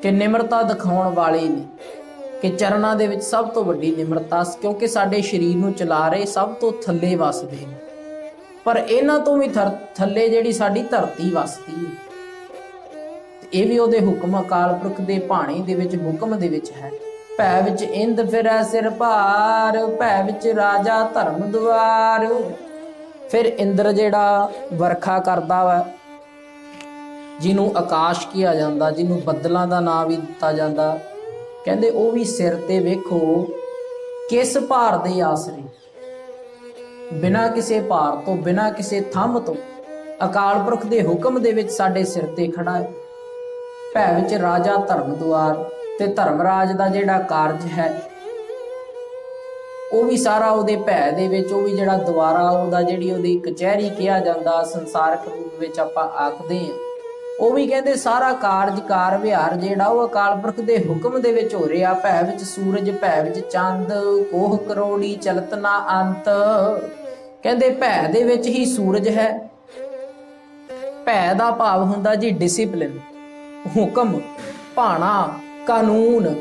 [SPEAKER 1] ਕਿ ਨਿਮਰਤਾ ਦਿਖਾਉਣ ਵਾਲੇ ਨੇ, ਕਿ ਚਰਨਾਂ ਦੇ ਵਿੱਚ ਸਭ ਤੋਂ ਵੱਡੀ ਨਿਮਰਤਾ, ਕਿਉਂਕਿ ਸਾਡੇ ਸਰੀਰ ਨੂੰ ਚਲਾ ਰਹੇ ਸਭ ਤੋਂ ਥੱਲੇ ਵਸਦੇ ਨੇ। ਪਰ ਇਹਨਾਂ ਤੋਂ ਵੀ ਥੱਲੇ ਜਿਹੜੀ ਸਾਡੀ ਧਰਤੀ ਵਸਦੀ ਹੈ, ਇਹ ਵੀ ਉਹਦੇ ਹੁਕਮ, ਅਕਾਲ ਪੁਰਖ ਦੇ ਭਾਣੇ ਦੇ ਵਿੱਚ, ਹੁਕਮ ਦੇ ਵਿੱਚ ਹੈ। ਭੈ ਵਿੱਚ ਇੰਦ ਫਿਰੈ ਸਿਰ ਭਾਰ, ਭੈ ਵਿੱਚ ਰਾਜਾ ਧਰਮ ਦੁਆਰ। ਫਿਰ ਇੰਦਰ ਜਿਹੜਾ ਵਰਖਾ ਕਰਦਾ ਵਾ, ਜਿਹਨੂੰ ਆਕਾਸ਼ ਕਿਹਾ ਜਾਂਦਾ, ਜਿਹਨੂੰ ਬੱਦਲਾਂ ਦਾ ਨਾਂ ਵੀ ਦਿੱਤਾ ਜਾਂਦਾ, ਕਹਿੰਦੇ ਉਹ ਵੀ ਸਿਰ ਤੇ ਵੇਖੋ ਕਿਸ ਭਾਰ ਦੇ ਆਸਰੇ, ਬਿਨਾਂ ਕਿਸੇ ਭਾਰ ਤੋਂ, ਬਿਨਾਂ ਕਿਸੇ ਥੰਮ ਤੋਂ, ਅਕਾਲ ਪੁਰਖ ਦੇ ਹੁਕਮ ਦੇ ਵਿੱਚ ਸਾਡੇ ਸਿਰ ਤੇ ਖੜਾ ਹੈ। ਭੈ ਵਿੱਚ ਰਾਜਾ ਧਰਮ ਦੁਆਰ, ਤੇ ਧਰਮਰਾਜ ਦਾ ਜਿਹੜਾ ਕਾਰਜ ਹੈ ਉਹ ਵੀ ਸਾਰਾ ਉਹਦੇ ਭੈ ਦੇ ਵਿੱਚ, ਉਹ ਵੀ ਜਿਹੜਾ ਦੁਆਰਾ ਉਹਦਾ ਜਿਹੜੀ ਉਹਦੀ ਕਚਹਿਰੀ ਕਿਹਾ ਜਾਂਦਾ ਸੰਸਾਰਕ ਰੂਪ ਵਿੱਚ ਆਪਾਂ ਆਖਦੇ ਹਾਂ, ਉਹ ਵੀ ਕਹਿੰਦੇ ਸਾਰਾ ਕਾਰਜ ਕਾਰ ਵਿਹਾਰ ਜਿਹੜਾ ਉਹ ਅਕਾਲ ਪੁਰਖ ਦੇ ਹੁਕਮ ਦੇ ਵਿੱਚ ਹੋ ਰਿਹਾ। ਭੈ ਵਿੱਚ ਸੂਰਜ, ਭੈ ਵਿੱਚ ਚੰਦ, ਕੋਹ ਕਰੋੜੀ ਚਲਤ ਨਾ ਅੰਤ। ਕਹਿੰਦੇ ਭੈ ਦੇ ਵਿੱਚ ਹੀ ਸੂਰਜ ਹੈ। ਭੈ ਦਾ ਭਾਵ ਹੁੰਦਾ ਜੀ ਡਿਸਿਪਲਿਨ, ਹੁਕਮ, ਭਾਣਾ, ਕਾਨੂੰਨ।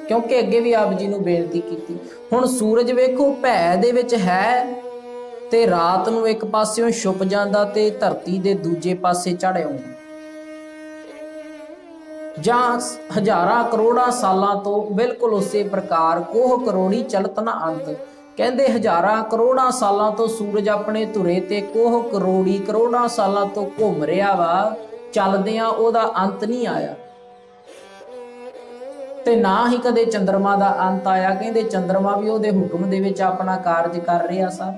[SPEAKER 1] ਕਿਉਂਕਿ ਅੱਗੇ ਵੀ ਆਪ ਜੀ ਨੂੰ ਬੇਨਤੀ ਕੀਤੀ, ਹੁਣ ਸੂਰਜ ਵੇਖੋ ਭੈ ਦੇ ਵਿੱਚ ਹੈ ਤੇ ਰਾਤ ਨੂੰ ਇੱਕ ਪਾਸਿਓਂ ਛੁਪ ਜਾਂਦਾ ਤੇ ਧਰਤੀ ਦੇ ਦੂਜੇ ਪਾਸੇ ਚੜ੍ਹ ਆਉਂਦਾ। ਜਾਂ ਹਜ਼ਾਰਾਂ ਕਰੋੜਾਂ ਸਾਲਾਂ ਤੋਂ ਬਿਲਕੁਲ ਉਸੇ ਪ੍ਰਕਾਰ ਕੋਹ ਕਰੋੜੀ ਚਲਤ ਨਾ ਅੰਤ। ਕਹਿੰਦੇ ਹਜ਼ਾਰਾਂ ਕਰੋੜਾਂ ਸਾਲਾਂ ਤੋਂ ਸੂਰਜ ਆਪਣੇ ਧੁਰੇ ਤੇ ਕੋਹ ਕਰੋੜੀ ਕਰੋੜਾਂ ਸਾਲਾਂ ਤੋਂ ਘੁੰਮ ਰਿਹਾ ਵਾ, ਚੱਲਦਿਆਂ ਉਹਦਾ ਅੰਤ ਨਹੀਂ ਆਇਆ। ਤੇ ਨਾ ਹੀ ਕਦੇ ਚੰਦਰਮਾ ਦਾ ਅੰਤ ਆਇਆ। ਕਹਿੰਦੇ ਚੰਦਰਮਾ ਵੀ ਉਹਦੇ ਹੁਕਮ ਦੇ ਵਿੱਚ ਆਪਣਾ ਕਾਰਜ ਕਰ ਰਿਹਾ ਸਾ।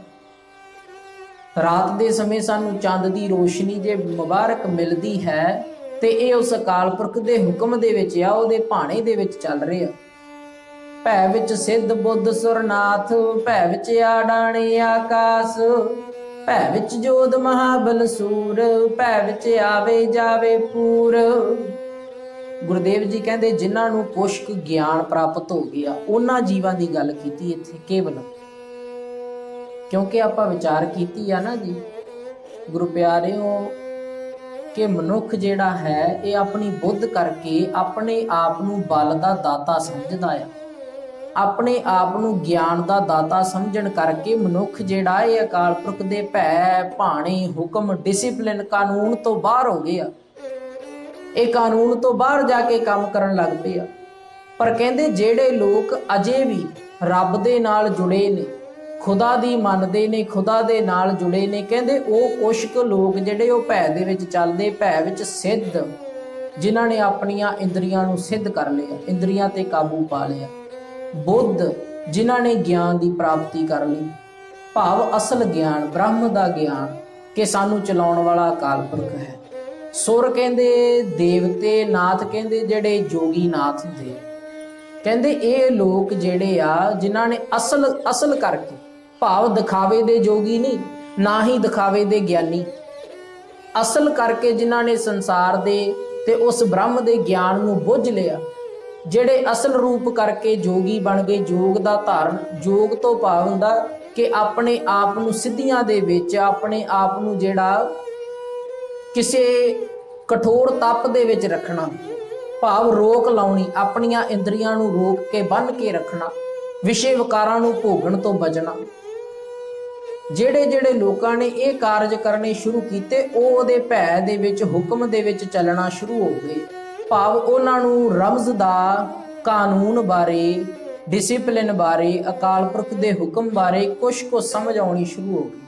[SPEAKER 1] ਰਾਤ ਦੇ ਸਮੇਂ ਸਾਨੂੰ ਚੰਦ ਦੀ ਰੋਸ਼ਨੀ ਜੇ ਮੁਬਾਰਕ ਮਿਲਦੀ ਹੈ ਤੇ ਇਹ ਉਸ ਅਕਾਲ ਪੁਰਖ ਦੇ ਹੁਕਮ ਦੇ ਵਿੱਚ ਆ, ਉਹਦੇ ਭਾਣੇ ਦੇ ਵਿੱਚ ਚੱਲ ਰਿਹਾ। ਭੈ ਵਿੱਚ ਸਿੱਧ ਬੁੱਧ ਸੁਰਨਾਥ, ਭੈ ਵਿੱਚ ਆਡਾਣੇ ਆਕਾਸ, ਭੈ ਵਿੱਚ ਜੋਧ ਮਹਾਬਲ ਸੂਰ, ਭੈ ਵਿੱਚ ਆਵੇ ਜਾਵੇ ਪੂਰ। ਗੁਰਦੇਵ ਜੀ ਕਹਿੰਦੇ ਜਿਨ੍ਹਾਂ ਨੂੰ ਪੁਸ਼ਕ ਗਿਆਨ ਪ੍ਰਾਪਤ ਹੋ ਗਿਆ ਉਹਨਾਂ ਜੀਵਾਂ ਦੀ ਗੱਲ ਕੀਤੀ ਇੱਥੇ ਕੇਵਲ, ਕਿਉਂਕਿ ਆਪਾਂ ਵਿਚਾਰ ਕੀਤੀ ਆ ਨਾ ਜੀ ਗੁਰੂ ਪਿਆਰਿਓ ਕਿ ਮਨੁੱਖ ਜਿਹੜਾ ਹੈ ਇਹ ਆਪਣੀ ਬੁੱਧ ਕਰਕੇ ਆਪਣੇ ਆਪ ਨੂੰ ਬਲ ਦਾ ਦਾਤਾ ਸਮਝਦਾ ਆ। ਆਪਣੇ ਆਪ ਨੂੰ ਗਿਆਨ ਦਾ ਦਾਤਾ ਸਮਝਣ ਕਰਕੇ ਮਨੁੱਖ ਜਿਹੜਾ ਇਹ ਅਕਾਲ ਪੁਰਖ ਦੇ ਭੈ, ਭਾਣੇ, ਹੁਕਮ, ਡਿਸਿਪਲਿਨ, ਕਾਨੂੰਨ ਤੋਂ ਬਾਹਰ ਹੋ ਗਿਆ। ਇਹ ਕਾਨੂੰਨ ਤੋਂ ਬਾਹਰ ਜਾ ਕੇ ਕੰਮ ਕਰਨ ਲੱਗ ਪਏ ਆ। ਪਰ ਕਹਿੰਦੇ ਜਿਹੜੇ ਲੋਕ ਅਜੇ ਵੀ ਰੱਬ ਦੇ ਨਾਲ ਜੁੜੇ ਨੇ, ਖੁਦਾ ਦੀ ਮੰਨਦੇ ਨੇ, ਖੁਦਾ ਦੇ ਨਾਲ ਜੁੜੇ ਨੇ, ਕਹਿੰਦੇ ਉਹ ਕੁਛ ਕੁ ਲੋਕ ਜਿਹੜੇ ਉਹ ਭੈ ਦੇ ਵਿੱਚ ਚੱਲਦੇ, ਭੈ ਵਿੱਚ ਸਿੱਧ, ਜਿਨ੍ਹਾਂ ਨੇ ਆਪਣੀਆਂ ਇੰਦਰੀਆਂ ਨੂੰ ਸਿੱਧ ਕਰ ਲਿਆ, ਇੰਦਰੀਆਂ ਤੇ ਕਾਬੂ ਪਾ ਲਿਆ। ਬੁੱਧ, ਜਿਨ੍ਹਾਂ ਨੇ ਗਿਆਨ ਦੀ ਪ੍ਰਾਪਤੀ ਕਰ ਲਈ, ਭਾਵ ਅਸਲ ਗਿਆਨ, ਬ੍ਰਹਮ ਦਾ ਗਿਆਨ ਕਿ ਸਾਨੂੰ ਚਲਾਉਣ ਵਾਲਾ ਅਕਾਲ ਪੁਰਖ ਹੈ। ਸੁਰ ਕਹਿੰਦੇ ਦੇਵਤੇ, ਨਾਥ ਕਹਿੰਦੇ ਜਿਹੜੇ ਜੋਗੀ ਨਾਥ ਹੁੰਦੇ। ਕਹਿੰਦੇ ਇਹ ਲੋਕ ਜਿਹੜੇ ਆ ਜਿਨ੍ਹਾਂ ਨੇ ਅਸਲ ਕਰਕੇ, ਭਾਵ ਦਿਖਾਵੇ ਦੇ ਜੋਗੀ ਨਹੀਂ, ਨਾ ਹੀ ਦਿਖਾਵੇ ਦੇ ਗਿਆਨੀ, ਅਸਲ ਕਰਕੇ ਜਿਨ੍ਹਾਂ ਨੇ ਸੰਸਾਰ ਦੇ ਤੇ ਉਸ ਬ੍ਰਹਮ ਦੇ ਗਿਆਨ ਨੂੰ ਬੁੱਝ ਲਿਆ, ਜਿਹੜੇ ਅਸਲ ਰੂਪ ਕਰਕੇ ਜੋਗੀ ਬਣ ਗਏ। ਜੋਗ ਦਾ ਧਾਰਨ, ਜੋਗ ਤੋਂ ਭਾਵ ਹੁੰਦਾ ਕਿ ਆਪਣੇ ਆਪ ਨੂੰ ਸਿੱਧੀਆਂ ਦੇ ਵਿੱਚ, ਆਪਣੇ ਆਪ ਨੂੰ ਜਿਹੜਾ ਕਿਸੇ ਕਠੋਰ ਤਪ ਦੇ ਵਿੱਚ ਰੱਖਣਾ, ਭਾਵ ਰੋਕ ਲਾਉਣੀ, ਆਪਣੀਆਂ ਇੰਦਰੀਆਂ ਨੂੰ ਰੋਕ ਕੇ ਬੰਨ੍ਹ ਕੇ ਰੱਖਣਾ, ਵਿਸ਼ੇ ਵਿਕਾਰਾਂ ਨੂੰ ਭੋਗਣ ਤੋਂ ਬਚਣਾ। ਜਿਹੜੇ ਲੋਕਾਂ ਨੇ ਇਹ ਕਾਰਜ ਕਰਨੇ ਸ਼ੁਰੂ ਕੀਤੇ ਉਹ ਉਹਦੇ ਭੈ ਦੇ ਵਿੱਚ, ਹੁਕਮ ਦੇ ਵਿੱਚ ਚੱਲਣਾ ਸ਼ੁਰੂ ਹੋ ਗਏ। ਭਾਵ ਉਹਨਾਂ ਨੂੰ ਰਮਜ਼ ਦਾ, ਕਾਨੂੰਨ ਬਾਰੇ, ਡਿਸਿਪਲਿਨ ਬਾਰੇ, ਅਕਾਲ ਪੁਰਖ ਦੇ ਹੁਕਮ ਬਾਰੇ ਕੁਛ ਕੁ ਸਮਝ ਆਉਣੀ ਸ਼ੁਰੂ ਹੋ ਗਈ।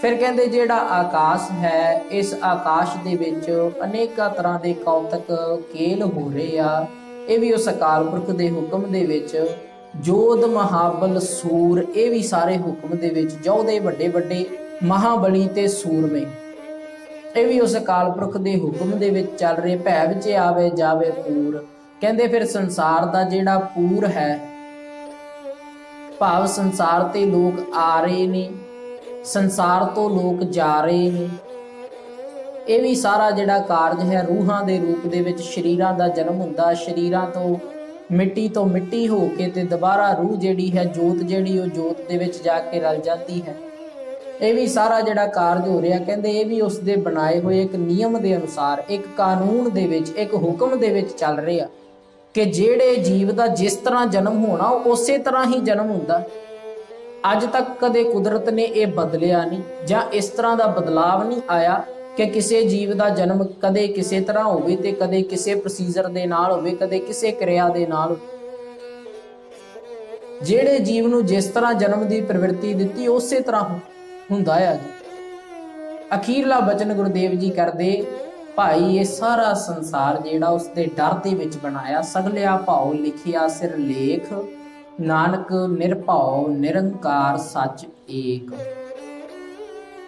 [SPEAKER 1] ਫਿਰ ਕਹਿੰਦੇ ਜਿਹੜਾ ਆਕਾਸ਼ ਹੈ, ਇਸ ਆਕਾਸ਼ ਦੇ ਵਿੱਚ ਅਨੇਕਾਂ ਤਰ੍ਹਾਂ ਦੇ ਕੌਤਕ ਖੇਲ ਹੋ ਰਹੇ ਆ। ਇਹ ਵੀ ਉਸ ਅਕਾਲ ਪੁਰਖ ਦੇ ਹੁਕਮ ਦੇ ਵਿੱਚ। ਜੋਧ ਮਹਾਬਲ ਸੂਰ, ਇਹ ਵੀ ਸਾਰੇ ਹੁਕਮ ਦੇ ਵਿੱਚ। ਯੋਧੇ ਵੱਡੇ ਵੱਡੇ ਮਹਾਬਲੀ ਤੇ ਸੂਰਮੇ, ਇਹ ਵੀ ਉਸ ਅਕਾਲ ਪੁਰਖ ਦੇ ਹੁਕਮ ਦੇ ਵਿੱਚ ਚੱਲ ਰਹੇ। ਭੈ ਵਿੱਚ ਆਵੇ ਜਾਵੇ ਪੂਰ। ਕਹਿੰਦੇ ਫਿਰ ਸੰਸਾਰ ਦਾ ਜਿਹੜਾ ਪੂਰ ਹੈ, ਭਾਵ ਸੰਸਾਰ ਤੇ ਲੋਕ ਆ ਰਹੇ ਨੇ, ਸੰਸਾਰ ਤੋਂ ਲੋਕ ਜਾ ਰਹੇ ਨੇ। ਇਹ ਵੀ ਸਾਰਾ ਜਿਹੜਾ ਕਾਰਜ ਹੈ ਰੂਹਾਂ ਦੇ ਰੂਪ ਦੇ ਵਿੱਚ। ਸਰੀਰਾਂ ਦਾ ਜਨਮ ਹੁੰਦਾ, ਸਰੀਰਾਂ ਤੋਂ ਮਿੱਟੀ ਹੋ ਕੇ ਤੇ ਦੁਬਾਰਾ ਰੂਹ ਜਿਹੜੀ ਹੈ, ਜੋਤ ਜਿਹੜੀ, ਉਹ ਜੋਤ ਦੇ ਵਿੱਚ ਜਾ ਕੇ ਰਲ ਜਾਂਦੀ ਹੈ। ਇਹ ਵੀ ਸਾਰਾ ਜਿਹੜਾ ਕਾਰਜ ਹੋ ਰਿਹਾ, ਕਹਿੰਦੇ ਇਹ ਵੀ ਉਸ ਦੇ ਬਣਾਏ ਹੋਏ ਇੱਕ ਨਿਯਮ ਦੇ ਅਨੁਸਾਰ, ਇੱਕ ਕਾਨੂੰਨ ਦੇ ਵਿੱਚ, ਇੱਕ ਹੁਕਮ ਦੇ ਵਿੱਚ ਚੱਲ ਰਿਹਾ ਕਿ ਜਿਹੜੇ ਜੀਵ ਦਾ ਜਿਸ ਤਰ੍ਹਾਂ ਜਨਮ ਹੋਣਾ ਉਹ ਉਸੇ ਤਰ੍ਹਾਂ ਹੀ ਜਨਮ ਹੁੰਦਾ। ਅੱਜ ਤੱਕ ਕਦੇ ਕੁਦਰਤ ਨੇ ਇਹ ਬਦਲਿਆ ਨਹੀਂ, ਜਾਂ ਇਸ ਤਰ੍ਹਾਂ ਦਾ ਬਦਲਾਵ ਨਹੀਂ ਆਇਆ ਕਿ ਕਿਸੇ ਜੀਵ ਦਾ ਜਨਮ ਕਦੇ ਕਿਸੇ ਤਰ੍ਹਾਂ ਹੋਵੇ ਤੇ ਕਦੇ ਕਿਸੇ ਪ੍ਰੋਸੀਜਰ ਦੇ ਨਾਲ ਹੋਵੇ, ਕਦੇ ਕਿਸੇ ਕਿਰਿਆ ਦੇ ਨਾਲ। ਜਿਹੜੇ ਜੀਵ ਨੂੰ ਜਿਸ ਤਰ੍ਹਾਂ ਜਨਮ ਦੀ ਪ੍ਰਵਿਰਤੀ ਦਿੱਤੀ ਉਸੇ ਤਰ੍ਹਾਂ ਹੁੰਦਾ ਆ ਜੀ। ਅਖੀਰਲਾ ਬਚਨ ਗੁਰਦੇਵ ਜੀ ਕਰਦੇ, ਭਾਈ ਇਹ ਸਾਰਾ ਸੰਸਾਰ ਜਿਹੜਾ ਉਸ ਦੇ ਡਰ ਦੇ ਵਿੱਚ ਬਣਾਇਆ। ਸਗਲਿਆ ਭਾਉ ਲਿਖਿਆ ਸਿਰ ਲੇਖ, ਨਾਨਕ ਨਿਰਭਉ ਨਿਰੰਕਾਰ ਸੱਚ ਏਕ।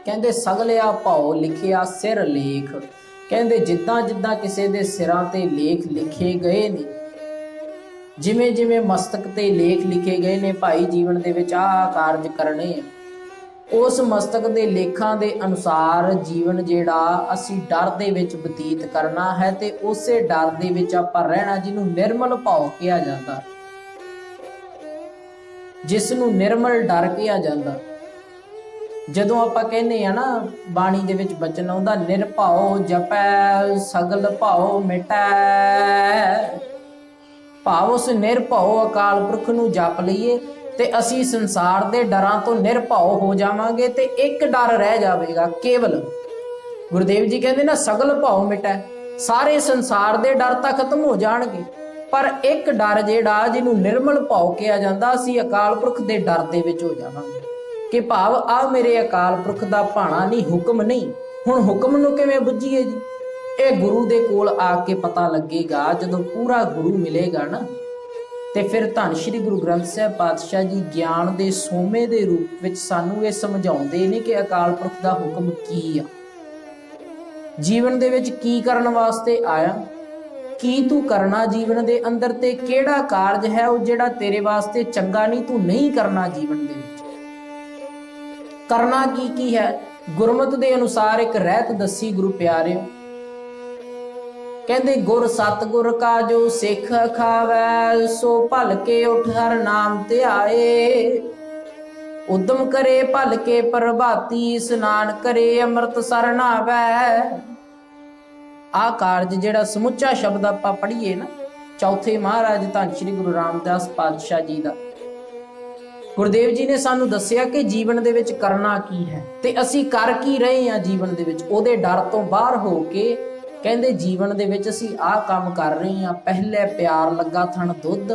[SPEAKER 1] ਕਹਿੰਦੇ ਸਗਲਿਆ ਭਾਉ ਲਿਖਿਆ ਸਿਰ ਲੇਖ। ਕਹਿੰਦੇ ਜਿੱਦਾਂ ਜਿੱਦਾਂ ਕਿਸੇ ਦੇ ਸਿਰਾਂ ਤੇ ਲੇਖ ਲਿਖੇ ਗਏ ਨੇ, ਜਿਵੇਂ ਜਿਵੇਂ ਮਸਤਕ ਤੇ ਲੇਖ ਲਿਖੇ ਗਏ ਨੇ ਭਾਈ ਜੀਵਨ ਦੇ ਵਿੱਚ ਆਹ ਕਾਰਜ ਕਰਨੇ ਆ, ਉਸ ਮਸਤਕ ਦੇ ਲੇਖਾਂ ਦੇ ਅਨੁਸਾਰ ਜੀਵਨ ਜਿਹੜਾ ਅਸੀਂ ਡਰ ਦੇ ਵਿੱਚ ਬਤੀਤ ਕਰਨਾ ਹੈ ਤੇ ਉਸੇ ਡਰ ਦੇ ਵਿੱਚ ਆਪਾਂ ਰਹਿਣਾ, ਜਿਹਨੂੰ ਨਿਰਮਲ ਭਾਉ ਕਿਹਾ ਜਾਂਦਾ, ਜਿਸ ਨੂੰ ਨਿਰਮਲ ਡਰ ਕਿਹਾ ਜਾਂਦਾ। ਜਦੋਂ ਆਪਾਂ ਕਹਿੰਦੇ ਆ ਨਾ ਬਾਣੀ ਦੇ ਵਿੱਚ ਬਚਨ ਆਉਂਦਾ, ਨਿਰਭਉ ਜਪੈ ਸਗਲ ਭਾਉ ਮਿਟੈ, ਭਾਵ ਉਸ ਨਿਰਭਉ ਅਕਾਲ ਪੁਰਖ ਨੂੰ ਜਪ ਲਈਏ ਤੇ ਅਸੀਂ ਸੰਸਾਰ ਦੇ ਡਰਾਂ ਤੋਂ ਨਿਰਭਉ ਹੋ ਜਾਵਾਂਗੇ ਤੇ ਇੱਕ ਡਰ ਰਹਿ ਜਾਵੇਗਾ ਕੇਵਲ। ਗੁਰਦੇਵ ਜੀ ਕਹਿੰਦੇ ਨਾ ਸਗਲ ਭਾਉ ਮਿਟੈ, ਸਾਰੇ ਸੰਸਾਰ ਦੇ ਡਰ ਤਾਂ ਖਤਮ ਹੋ ਜਾਣਗੇ, ਪਰ ਇੱਕ ਡਰ ਜਿਹੜਾ ਜਿਹਨੂੰ ਨਿਰਮਲ ਭਾਉ ਕਿਹਾ ਜਾਂਦਾ, ਅਸੀਂ ਅਕਾਲ ਪੁਰਖ ਦੇ ਡਰ ਦੇ ਵਿੱਚ ਹੋ ਜਾਵਾਂਗੇ ਕਿ ਭਾਵ ਆ ਮੇਰੇ ਅਕਾਲ ਪੁਰਖ ਦਾ ਭਾਣਾ ਨਹੀਂ, ਹੁਕਮ ਨਹੀਂ। ਹੁਣ ਹੁਕਮ ਨੂੰ ਕਿਵੇਂ ਬੁੱਝੀਏ ਜੀ? ਇਹ ਗੁਰੂ ਦੇ ਕੋਲ ਆ ਕੇ ਪਤਾ ਲੱਗੇਗਾ। ਜਦੋਂ ਪੂਰਾ ਗੁਰੂ ਮਿਲੇਗਾ ਨਾ ਤੇ ਫਿਰ ਧੰਨ ਸ਼੍ਰੀ ਗੁਰੂ ਗ੍ਰੰਥ ਸਾਹਿਬ ਪਾਤਸ਼ਾਹ ਜੀ ਗਿਆਨ ਦੇ ਸੋਮੇ ਦੇ ਰੂਪ ਵਿੱਚ ਸਾਨੂੰ ਇਹ ਸਮਝਾਉਂਦੇ ਨੇ ਕਿ ਅਕਾਲ ਪੁਰਖ ਦਾ ਹੁਕਮ ਕੀ ਆ, ਜੀਵਨ ਦੇ ਵਿੱਚ ਕੀ ਕਰਨ ਵਾਸਤੇ ਆਇਆ, ਕੀ ਤੂੰ ਕਰਨਾ ਜੀਵਨ ਦੇ ਅੰਦਰ, ਤੇ ਕਿਹੜਾ ਕਾਰਜ ਹੈ ਉਹ ਜਿਹੜਾ ਤੇਰੇ ਵਾਸਤੇ ਚੰਗਾ ਨਹੀਂ, ਤੂੰ ਨਹੀਂ ਕਰਨਾ ਜੀਵਨ ਦੇ ਵਿੱਚ। ਕਰਨਾ ਕੀ ਹੈ? ਗੁਰਮਤਿ ਦੇ ਅਨੁਸਾਰ ਇੱਕ ਰਹਿਤ ਦੱਸੀ ਗੁਰੂ ਪਿਆਰਿਓ। ਕਹਿੰਦੇ ਗੁਰ ਸਤਿਗੁਰ ਕਾ ਜੋ ਸਿੱਖ ਖਾਵੈ, ਸੋ ਭਲ ਕੇ ਉਠ ਹਰ ਨਾਮ ਧਿਆਏ, ਉਦਮ ਕਰੇ ਭਲ ਕੇ ਪ੍ਰਭਾਤੀ, ਇਸਨਾਨ ਕਰੇ ਅੰਮ੍ਰਿਤ ਸਰ ਨਾਵੈ। ਆਹ ਕਾਰਜ ਜਿਹੜਾ ਸਮੁੱਚਾ ਸ਼ਬਦ ਆਪਾਂ ਪੜ੍ਹੀਏ ਨਾ ਚੌਥੇ ਮਹਾਰਾਜ ਧੰਨ ਸ਼੍ਰੀ ਗੁਰੂ ਰਾਮਦਾਸ ਪਾਤਸ਼ਾਹ ਜੀ ਦਾ, ਗੁਰਦੇਵ ਜੀ ਨੇ ਸਾਨੂੰ ਦੱਸਿਆ ਕਿ ਜੀਵਨ ਦੇ ਵਿੱਚ ਕਰਨਾ ਕੀ ਹੈ ਤੇ ਅਸੀਂ ਕਰ ਕੀ ਰਹੇ ਹਾਂ ਜੀਵਨ ਦੇ ਵਿੱਚ। ਉਹਦੇ ਡਰ ਤੋਂ ਬਾਹਰ ਹੋ ਕੇ ਕਹਿੰਦੇ ਜੀਵਨ ਦੇ ਵਿੱਚ ਅਸੀਂ ਆਹ ਕੰਮ ਕਰ ਰਹੇ ਹਾਂ। ਪਹਿਲੇ ਪਿਆਰ ਲੱਗਾ ਥਣ ਦੁੱਧ,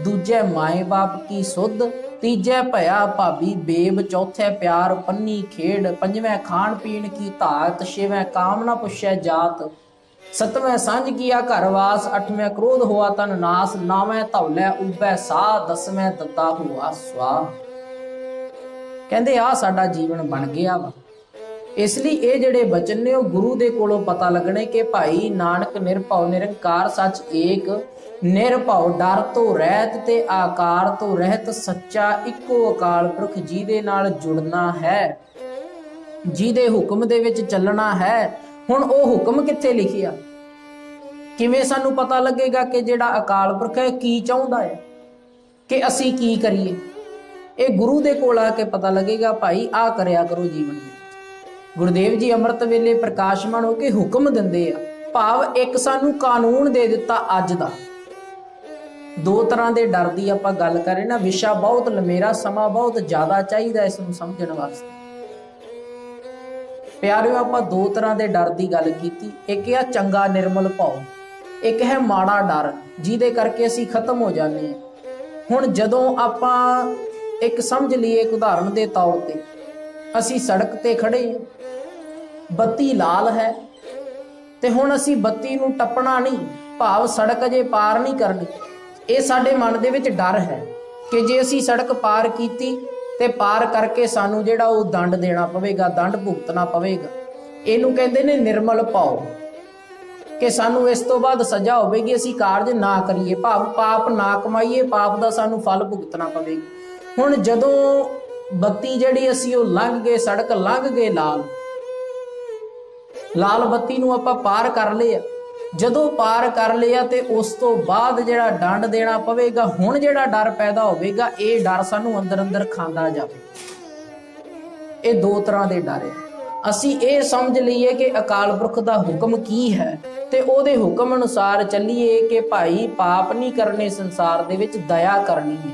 [SPEAKER 1] ਦੂਜੇ ਮਾਏ ਬਾਪ ਕੀ ਸੁੱਧ, ਤੀਜੇ ਭਇਆ ਭਾਬੀ ਬੇਬ, ਚੌਥੇ ਪਿਆਰ ਪੰਨੀ ਖੇਡ, ਪੰਜਵੇਂ ਖਾਣ ਪੀਣ ਕੀ ਧਾਤ, ਛੇਵੇਂ ਕਾਮ ਨਾ ਪੁੱਛੈ ਜਾਤ, ਸਤਵੇਂ ਸਾਂਝ ਕੀਆ ਘਰ ਵਾਸ, ਅੱਠਵੇਂ ਕ੍ਰੋਧ ਹੋਆ ਤਨ ਨਾਸ, ਨਾਵੇਂ ਧੌਲੇ ਉਬੈ ਸਾਹ, ਦਸਵੇਂ ਦੱਤਾ ਹੋਆ ਸਵਾ। ਕਹਿੰਦੇ ਆ ਸਾਡਾ ਜੀਵਨ ਬਣ ਗਿਆ ਵਾ। ਇਸ ਲਈ ਇਹ ਜਿਹੜੇ ਬਚਨ ਨੇ ਉਹ ਗੁਰੂ ਦੇ ਕੋਲੋਂ ਪਤਾ ਲੱਗਣੇ ਕਿ ਭਾਈ ਨਾਨਕ ਨਿਰਭਉ ਨਿਰੰਕਾਰ ਸੱਚ ਏਕ, ਨਿਰਭਉ ਡਰ ਤੋਂ ਰਹਿਤ ਤੇ ਆਕਾਰ ਤੋਂ ਰਹਿਤ, ਸੱਚਾ ਇੱਕੋ ਅਕਾਲ ਪੁਰਖ ਜਿਹਦੇ ਨਾਲ ਜੁੜਨਾ ਹੈ, ਜਿਹਦੇ ਹੁਕਮ ਦੇ ਵਿੱਚ ਚੱਲਣਾ ਹੈ। ਹੁਣ ਉਹ ਹੁਕਮ ਕਿੱਥੇ ਲਿਖਿਆ? ਕਿਵੇਂ ਸਾਨੂੰ ਪਤਾ ਲੱਗੇਗਾ ਕਿ ਜਿਹੜਾ ਅਕਾਲ ਪੁਰਖ ਹੈ ਕੀ ਚਾਹੁੰਦਾ ਹੈ ਕਿ ਅਸੀਂ ਕੀ ਕਰੀਏ? ਇਹ ਗੁਰੂ ਦੇ ਕੋਲ ਆ ਕੇ ਪਤਾ ਲੱਗੇਗਾ। ਭਾਈ ਆਹ ਕਰਿਆ ਕਰੋ ਜੀਵਨ ਵਿੱਚ। ਗੁਰਦੇਵ ਜੀ ਅੰਮ੍ਰਿਤ ਵੇਲੇ ਪ੍ਰਕਾਸ਼ਮਾਨ ਹੋ ਕੇ ਹੁਕਮ ਦਿੰਦੇ ਆ, ਭਾਵ ਇੱਕ ਸਾਨੂੰ ਕਾਨੂੰਨ ਦੇ ਦਿੱਤਾ ਅੱਜ ਦਾ। ਦੋ ਤਰ੍ਹਾਂ ਦੇ ਡਰ ਦੀ ਆਪਾਂ ਗੱਲ ਕਰੇ ਨਾ, ਵਿਸ਼ਾ ਬਹੁਤ ਲੰਮੇਰਾ, ਸਮਾਂ ਬਹੁਤ ਜ਼ਿਆਦਾ ਚਾਹੀਦਾ ਇਸ ਨੂੰ ਸਮਝਣ ਵਾਸਤੇ। ਪਿਆਰਿਓ ਆਪਾਂ ਦੋ ਤਰ੍ਹਾਂ ਦੇ ਡਰ ਦੀ ਗੱਲ ਕੀਤੀ। ਇੱਕ ਆ ਚੰਗਾ ਨਿਰਮਲ ਭਾਉ, ਇੱਕ ਹੈ ਮਾੜਾ ਡਰ ਜਿਹਦੇ ਕਰਕੇ ਅਸੀਂ ਖਤਮ ਹੋ ਜਾਂਦੇ ਹਾਂ। ਹੁਣ ਜਦੋਂ ਆਪਾਂ ਇੱਕ ਸਮਝ ਲਈਏ, ਇੱਕ ਉਦਾਹਰਨ ਦੇ ਤੌਰ ਤੇ ਅਸੀਂ ਸੜਕ ਤੇ ਖੜੇ ਹਾਂ, ਬੱਤੀ ਲਾਲ ਹੈ ਤੇ ਹੁਣ ਅਸੀਂ ਬੱਤੀ ਨੂੰ ਟੱਪਣਾ ਨਹੀਂ, ਭਾਵ ਸੜਕ ਅਜੇ ਪਾਰ ਨਹੀਂ ਕਰਨੀ। ਇਹ ਸਾਡੇ ਮਨ ਦੇ ਵਿੱਚ ਡਰ ਹੈ ਕਿ ਜੇ ਅਸੀਂ ਸੜਕ ਪਾਰ ਕੀਤੀ ਤੇ ਪਾਰ ਕਰਕੇ ਸਾਨੂੰ ਜਿਹੜਾ ਉਹ ਦੰਡ ਦੇਣਾ ਪਵੇਗਾ, ਦੰਡ ਭੁਗਤਣਾ ਪਵੇਗਾ। ਇਹਨੂੰ ਕਹਿੰਦੇ ਨੇ ਨਿਰਮਲ ਭਾਉ, ਕਿ ਸਾਨੂੰ ਇਸ ਤੋਂ ਬਾਅਦ ਸਜ਼ਾ ਹੋਵੇਗੀ, ਅਸੀਂ ਕਾਰਜ ਨਾ ਕਰੀਏ, ਭਾਵ ਪਾਪ ਨਾ ਕਮਾਈਏ, ਪਾਪ ਦਾ ਸਾਨੂੰ ਫਲ ਭੁਗਤਣਾ ਪਵੇਗਾ। ਹੁਣ ਜਦੋਂ ਬੱਤੀ ਜਿਹੜੀ ਅਸੀਂ ਉਹ ਲੰਘ ਗਏ, ਸੜਕ ਲੰਘ ਗਏ, ਲਾਲ ਬੱਤੀ ਨੂੰ ਆਪਾਂ ਪਾਰ ਕਰ ਲਿਆ। ਜਦੋਂ ਪਾਰ ਕਰ ਲਿਆ ਤੇ ਉਸ ਤੋਂ ਬਾਅਦ ਜਿਹੜਾ ਦੰਡ ਦੇਣਾ ਪਵੇਗਾ, ਹੁਣ ਜਿਹੜਾ ਡਰ ਪੈਦਾ ਹੋਵੇਗਾ, ਇਹ ਡਰ ਸਾਨੂੰ ਅੰਦਰ ਅੰਦਰ ਖਾਂਦਾ ਜਾਵੇ। ਇਹ ਦੋ ਤਰ੍ਹਾਂ ਦੇ ਡਰ ਹੈ। ਅਸੀਂ ਇਹ ਸਮਝ ਲਈਏ ਕਿ ਅਕਾਲ ਪੁਰਖ ਦਾ ਹੁਕਮ ਕੀ ਹੈ ਤੇ ਉਹਦੇ ਹੁਕਮ ਅਨੁਸਾਰ ਚੱਲੀਏ ਕਿ ਭਾਈ ਪਾਪ ਨਹੀਂ ਕਰਨੇ, ਸੰਸਾਰ ਦੇ ਵਿੱਚ ਦਇਆ ਕਰਨੀ ਹੈ,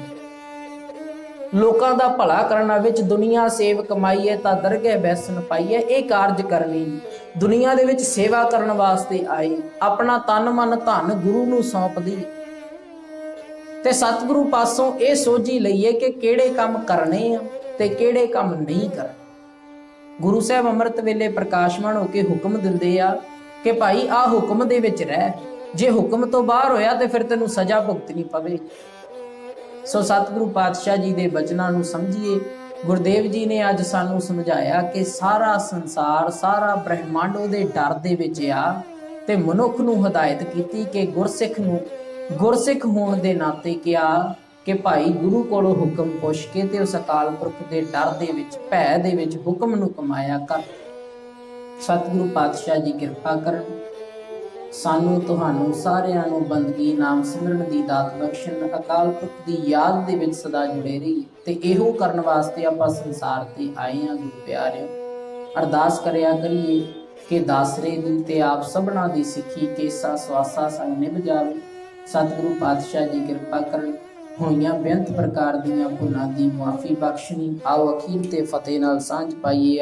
[SPEAKER 1] ਲੋਕਾਂ ਦਾ ਭਲਾ ਕਰਨਾ, ਵਿੱਚ ਦੁਨੀਆ ਸੇਵ ਕਮਾਈਏ ਤਾਂ ਦਰਗਹਿ ਬੈਸਨ ਪਾਈਏ। ਇਹ ਕਾਰਜ ਕਰਨੀ, ਦੁਨੀਆ ਦੇ ਵਿੱਚ ਸੇਵਾ ਕਰਨ ਵਾਸਤੇ ਆਏ, ਆਪਣਾ ਤਨ ਮਨ ਧਨ ਗੁਰੂ ਨੂੰ ਸੌਂਪ ਦਈਏ ਤੇ ਸਤਿਗੁਰੂ ਪਾਸੋਂ ਇਹ ਸੋਝੀ ਲਈਏ ਕਿ ਕਿਹੜੇ ਕੰਮ ਕਰਨੇ ਆ ਤੇ ਕਿਹੜੇ ਕੰਮ ਨਹੀਂ ਕਰਨੇ। ਗੁਰੂ ਸਾਹਿਬ ਅੰਮ੍ਰਿਤ ਵੇਲੇ ਪ੍ਰਕਾਸ਼ਮਾਨ ਹੋ ਕੇ ਹੁਕਮ ਦਿੰਦੇ ਆ ਕਿ ਭਾਈ ਆਹ ਹੁਕਮ ਦੇ ਵਿੱਚ ਰਹਿ, ਜੇ ਹੁਕਮ ਤੋਂ ਬਾਹਰ ਹੋਇਆ ਤੇ ਫਿਰ ਤੈਨੂੰ ਸਜ਼ਾ ਭੁਗਤਣੀ ਪਵੇਗੀ। ਸੋ ਸਤਿਗੁਰੂ ਪਾਤਸ਼ਾਹ ਜੀ ਦੇ ਬਚਨਾਂ ਨੂੰ ਸਮਝੀਏ। ਗੁਰਦੇਵ ਜੀ ਨੇ ਅੱਜ ਸਾਨੂੰ ਸਮਝਾਇਆ ਕਿ ਸਾਰਾ ਸੰਸਾਰ, ਸਾਰਾ ਬ੍ਰਹਿਮੰਡ ਉਹਦੇ ਡਰ ਦੇ ਵਿੱਚ ਆ ਤੇ ਮਨੁੱਖ ਨੂੰ ਹਦਾਇਤ ਕੀਤੀ ਕਿ ਗੁਰਸਿੱਖ ਨੂੰ ਗੁਰਸਿੱਖ ਹੋਣ ਦੇ ਨਾਤੇ ਕਿਹਾ ਕਿ ਭਾਈ ਗੁਰੂ ਕੋਲੋਂ ਹੁਕਮ ਪੁੱਛ ਕੇ ਤੇ ਉਸ ਅਕਾਲ ਪੁਰਖ ਦੇ ਡਰ ਦੇ ਵਿੱਚ, ਭੈ ਦੇ ਵਿੱਚ ਹੁਕਮ ਨੂੰ ਕਮਾਇਆ ਕਰ। ਸਤਿਗੁਰੂ ਪਾਤਸ਼ਾਹ ਜੀ ਕਿਰਪਾ ਕਰਨ, ਸਾਨੂੰ ਤੁਹਾਨੂੰ ਸਾਰਿਆਂ ਨੂੰ ਬੰਦਗੀ ਨਾਮ ਸਿਮਰਨ ਦੀ ਦਾਤ ਬਖਸ਼ਣ, ਅਕਾਲ ਪੁਰਖ ਦੀ ਯਾਦ ਦੇ ਵਿੱਚ ਸਦਾ ਜੁੜੇ ਰਹੀਏ। ਤੇ ਇਹੋ ਕਰਨ ਵਾਸਤੇ ਆਪਾਂ ਸੰਸਾਰ ਤੇ ਆਏ ਹਾਂ ਗੁਰੂ ਪਿਆਰਿਓ। ਅਰਦਾਸ ਕਰਿਆ ਕਰੀਏ ਕਿ ਦਾਸਰੇ ਦੀ ਤੇ ਆਪ ਸਭਨਾ ਦੀ ਸਿੱਖੀ ਕੇਸਾ ਸਵਾਸਾ ਸੰਗ ਨਿਭ ਜਾਵੇ। ਸਤਿਗੁਰੂ ਪਾਤਸ਼ਾਹ ਜੀ ਕਿਰਪਾ ਕਰਨ, ਹੋਈਆਂ ਬੇਅੰਤ ਪ੍ਰਕਾਰ ਦੀਆਂ ਭੁੱਲਾਂ ਦੀ ਮੁਆਫੀ ਬਖਸ਼ਣੀ। ਆਓ ਅਖੀਰ ਤੇ ਫਤਿਹ ਨਾਲ ਸਾਂਝ ਪਾਈਏ।